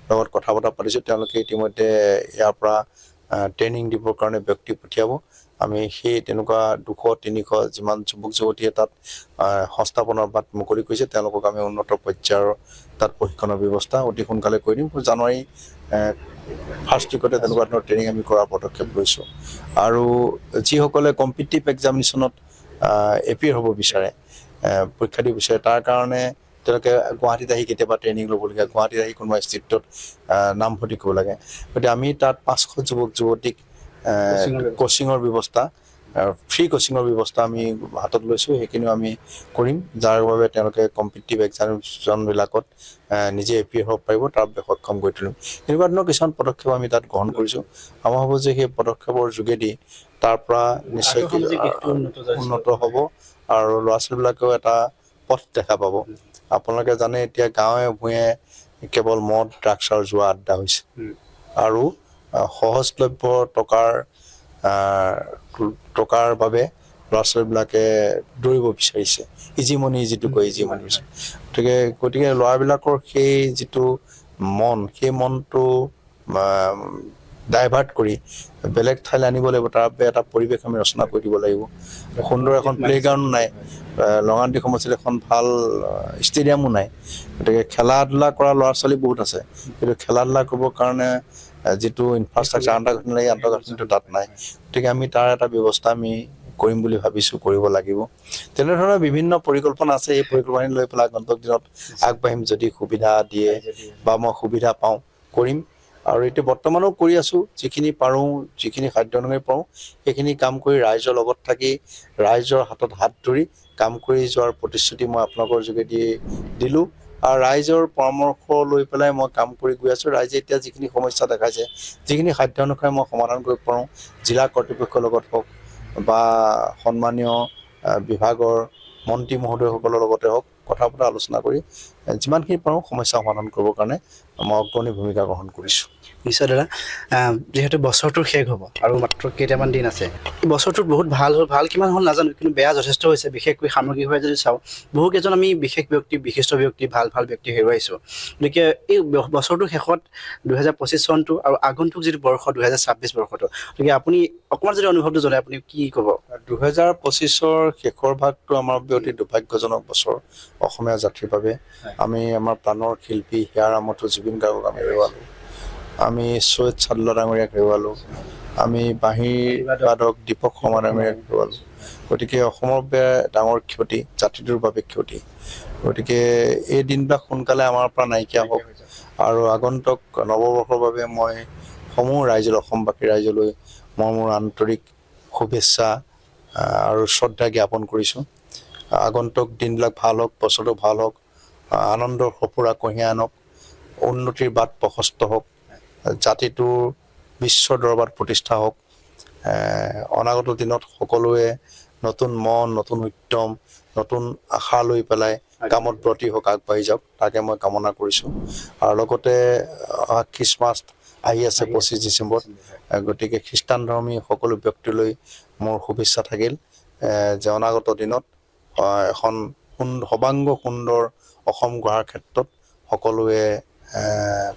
লগত কথা বতৰা পাতিছোঁ। তেওঁলোকে ইতিমধ্যে ইয়াৰ পৰা ট্ৰেইনিং দিবৰ কাৰণে ব্যক্তি পঠিয়াব। আমি সেই তেনেকুৱা 200-300 যিমান যুৱক যুৱতীয়ে তাত সংস্থাপনৰ বাট মুকলি কৰিছে, তেওঁলোকক আমি উন্নত পৰ্যায়ৰ তাত প্ৰশিক্ষণৰ ব্যৱস্থা অতি সোনকালে কৰি দিম। জানুৱাৰী ফাৰ্ষ্ট উইকতে তেনেকুৱা ধৰণৰ ট্ৰেইনিং আমি কৰাৰ পদক্ষেপ লৈছোঁ। আৰু যিসকলে কম্পিটিটিভ এক্সামিনেশ্যনত এপিয়াৰ হ'ব বিচাৰে, পৰীক্ষা দিব বিচাৰে, তাৰ কাৰণে তেওঁলোকে গুৱাহাটীত আহি কেতিয়াবা ট্ৰেইনিং ল'বলগীয়া, গুৱাহাটীত আহি কোনোবা ইনষ্টিটিউটত নামভৰ্তি কৰিব লাগে। গতিকে আমি তাত 500 যুৱক যুৱতীক কোচিঙৰ ব্যৱস্থা, ফ্ৰী কোচিঙৰ ব্যৱস্থা আমি হাতত লৈছোঁ। সেইখিনিও আমি কৰিম, যাৰ বাবে তেওঁলোকে কম্পিটিটিভ এক্সামিনেশ্যনবিলাকত নিজে এপিয়াৰ হ'ব পাৰিব, তাৰ বাবে সক্ষম কৰি তুলিম। এনেকুৱা ধৰণৰ কিছুমান পদক্ষেপ আমি তাত গ্ৰহণ কৰিছোঁ। আমাৰ ভাবোঁ যে সেই পদক্ষেপৰ যোগেদি তাৰ পৰা নিশ্চয় উন্নত হ'ব আৰু ল'ৰা ছোৱালীবিলাকেও এটা পথ দেখা পাব। আপোনালোকে জানে এতিয়া গাঁৱে ভূঞে কেৱল মদ, ড্ৰাগছৰ যোৱা আড্ডা হৈছে। আৰু সহজলভ্য টকাৰ বাবে ল'ৰা ছোৱালীবিলাকে দৌৰিব বিচাৰিছে, ইজি মানি যিটো কয়, ইজি মানি বিচাৰে। গতিকে ল'ৰাবিলাকৰ সেই যিটো মন, সেই মনটো ডাইভাৰ্ট কৰি বেলেগ ঠাইলৈ আনিব লাগিব। তাৰ বাবে এটা পৰিৱেশ আমি ৰচনা কৰি দিব লাগিব। সুন্দৰ এখন প্লে'গ্ৰাউণ্ড নাই, ৰঙানদী সমষ্টিত এখন ভাল ষ্টেডিয়ামো নাই। গতিকে খেলা ধূলা কৰা ল'ৰা ছোৱালী বহুত আছে, কিন্তু খেলা ধূলা কৰিবৰ কাৰণে যিটো ইনফ্ৰাষ্ট্ৰাকচাৰ, আন্তঃগাঁথনিটো তাত নাই। গতিকে আমি তাৰ এটা ব্যৱস্থা আমি কৰিম বুলি ভাবিছোঁ, কৰিব লাগিব। তেনেধৰণৰ বিভিন্ন পৰিকল্পনা আছে। এই পৰিকল্পনা লৈ পেলাই আগন্তুক দিনত আগবাঢ়িম, যদি সুবিধা দিয়ে বা মই সুবিধা পাওঁ কৰিম। আৰু এতিয়া বৰ্তমানো কৰি আছোঁ, যিখিনি পাৰোঁ, যিখিনি সাধ্য অনুযায়ী পাৰোঁ, সেইখিনি কাম কৰি ৰাইজৰ লগত থাকি, ৰাইজৰ হাতত হাত ধৰি কাম কৰি যোৱাৰ প্ৰতিশ্ৰুতি মই আপোনালোকৰ যোগেদি দিলোঁ। আৰু ৰাইজৰ পৰামৰ্শ লৈ পেলাই মই কাম কৰি গৈ আছোঁ। ৰাইজে এতিয়া যিখিনি সমস্যা দেখাইছে, যিখিনি সাধ্য অনুসাৰে মই সমাধান কৰিব পাৰোঁ, জিলা কৰ্তৃপক্ষৰ লগত হওক বা সন্মানীয় বিভাগৰ মন্ত্ৰী মহোদয়সকলৰ লগতে হওক কথা বতৰা আলোচনা কৰি যিমানখিনি পাৰোঁ সমস্যা সমাধান কৰিবৰ কাৰণে মই অগ্ৰণী ভূমিকা গ্ৰহণ কৰিছোঁ। নিশ্চয় দাদা, যিহেতু বছৰটো শেষ হ'ব আৰু মাত্ৰ কেইটামান দিন আছে, এই বছৰটোত বহুত ভাল হ'ল, ভাল কিমান হ'ল নাজানো, কিন্তু বেয়া যথেষ্ট হৈছে। বিশেষকৈ সামগ্ৰিকভাৱে যদি চাওঁ, বহুকেইজন আমি বিশেষ ব্যক্তি, বিশিষ্ট ব্যক্তি, ভাল ভাল ব্যক্তি হেৰুৱাইছোঁ। গতিকে এই বছৰটোৰ শেষত 2025 চনটো আৰু আগন্তুক যিটো বৰ্ষ 2026 বৰ্ষটো, গতিকে আপুনি অকণমান যদি অনুভৱটো জনায়, আপুনি কি ক'ব? 2025ৰ শেষৰ ভাগটো আমাৰ বাবে অতি দুৰ্ভাগ্যজনক বছৰ অসমীয়া জাতিৰ বাবে। আমি আমাৰ প্ৰাণৰ শিল্পী হিয়াৰামঠু জুবিন গাৰ্গক আমি হেৰুৱালোঁ। আমি চৈয়দ চাদুল্লা ডাঙৰীয়াক হেৰুৱালোঁ। আমি বাঁহীৰ বাদক দীপক শৰ্মা ডাঙৰীয়াক হেৰুৱালোঁ। গতিকে অসমৰ বাবে ডাঙৰ ক্ষতি, জাতিটোৰ বাবে ক্ষতি। গতিকে এই দিনবিলাক সোনকালে আমাৰ পৰা নাইকিয়া হওক আৰু আগন্তুক নৱবৰ্ষৰ বাবে মই সমূহ ৰাইজলৈ, অসমবাসী ৰাইজলৈ মই মোৰ আন্তৰিক শুভেচ্ছা আৰু শ্ৰদ্ধা জ্ঞাপন কৰিছোঁ। আগন্তুক দিনবিলাক ভাল হওক, বছৰটো ভাল হওক, আনন্দৰ সঁফুৰা কঢ়িয়াই আনক, উন্নতিৰ বাট প্ৰশস্ত হওক, জাতিটোৰ বিশ্ব দৰবাৰত প্ৰতিষ্ঠা হওক। অনাগত দিনত সকলোৱে নতুন মন, নতুন উদ্যম, নতুন আশা লৈ পেলাই কামত ব্ৰতী হওক, আগবাঢ়ি যাওক, তাকে মই কামনা কৰিছোঁ। আৰু লগতে খ্ৰীষ্টমাছ আহি আছে 25 ডিচেম্বৰত। গতিকে খ্ৰীষ্টান ধৰ্মী সকলো ব্যক্তিলৈ মোৰ শুভেচ্ছা থাকিল যে অনাগত দিনত এখন সৰ্বাংগ সুন্দৰ অসম গঢ়াৰ ক্ষেত্ৰত সকলোৱে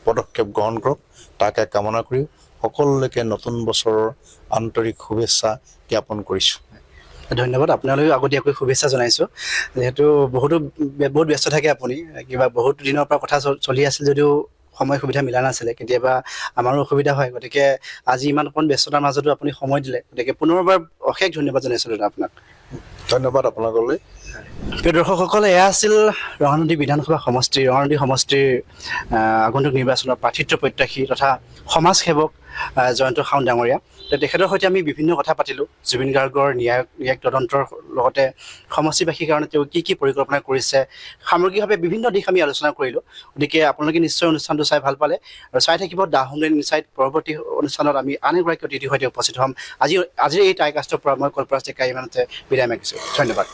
পদক্ষেপ গ্ৰহণ কৰক, তাকে কামনা কৰি সকলোলৈকে নতুন বছৰৰ আন্তৰিক শুভেচ্ছা জ্ঞাপন কৰিছোঁ। ধন্যবাদ, আপোনালৈও আগতীয়াকৈ শুভেচ্ছা জনাইছোঁ। যিহেতু বহুত ব্যস্ত থাকে আপুনি, কিবা বহুত দিনৰ পৰা কথা চলি আছিল যদিও সময় সুবিধা মিলা নাছিলে, কেতিয়াবা আমাৰো অসুবিধা হয়। গতিকে আজি ইমান অকণ ব্যস্ততাৰ মাজতো আপুনি সময় দিলে, গতিকে পুনৰবাৰ অশেষ ধন্যবাদ জনাইছোঁ দাদা আপোনাক। ধন্যবাদ আপোনালোকলৈ। প্ৰিয় দৰ্শকসকলে, এয়া আছিল ৰঙানদী বিধানসভা সমষ্টিৰ, ৰঙানদী সমষ্টিৰ আগন্তুক নিৰ্বাচনৰ প্ৰাৰ্থিত্ব প্ৰত্যাশী তথা সমাজসেৱক জয়ন্ত খাউণ্ড ডাঙৰীয়া। তেখেতৰ সৈতে আমি বিভিন্ন কথা পাতিলোঁ, জুবিন গাৰ্গৰ ন্যায়িক তদন্তৰ লগতে সমষ্টিবাসীৰ কাৰণে তেওঁ কি কি পৰিকল্পনা কৰিছে, সামগ্ৰিকভাৱে বিভিন্ন দিশ আমি আলোচনা কৰিলোঁ। গতিকে আপোনালোকে নিশ্চয় অনুষ্ঠানটো চাই ভাল পালে আৰু চাই থাকিব দ্য হোমলেণ্ড ইনচাইট। পৰৱৰ্তী অনুষ্ঠানত আমি আন এগৰাকী অতিথিৰ সৈতে উপস্থিত হ'ম। আজিৰ এই টাইকাষ্টৰ পৰা মই কল্পৰাজ ডেকা ইমানতে বিদায় মাগিছোঁ। ধন্যবাদ।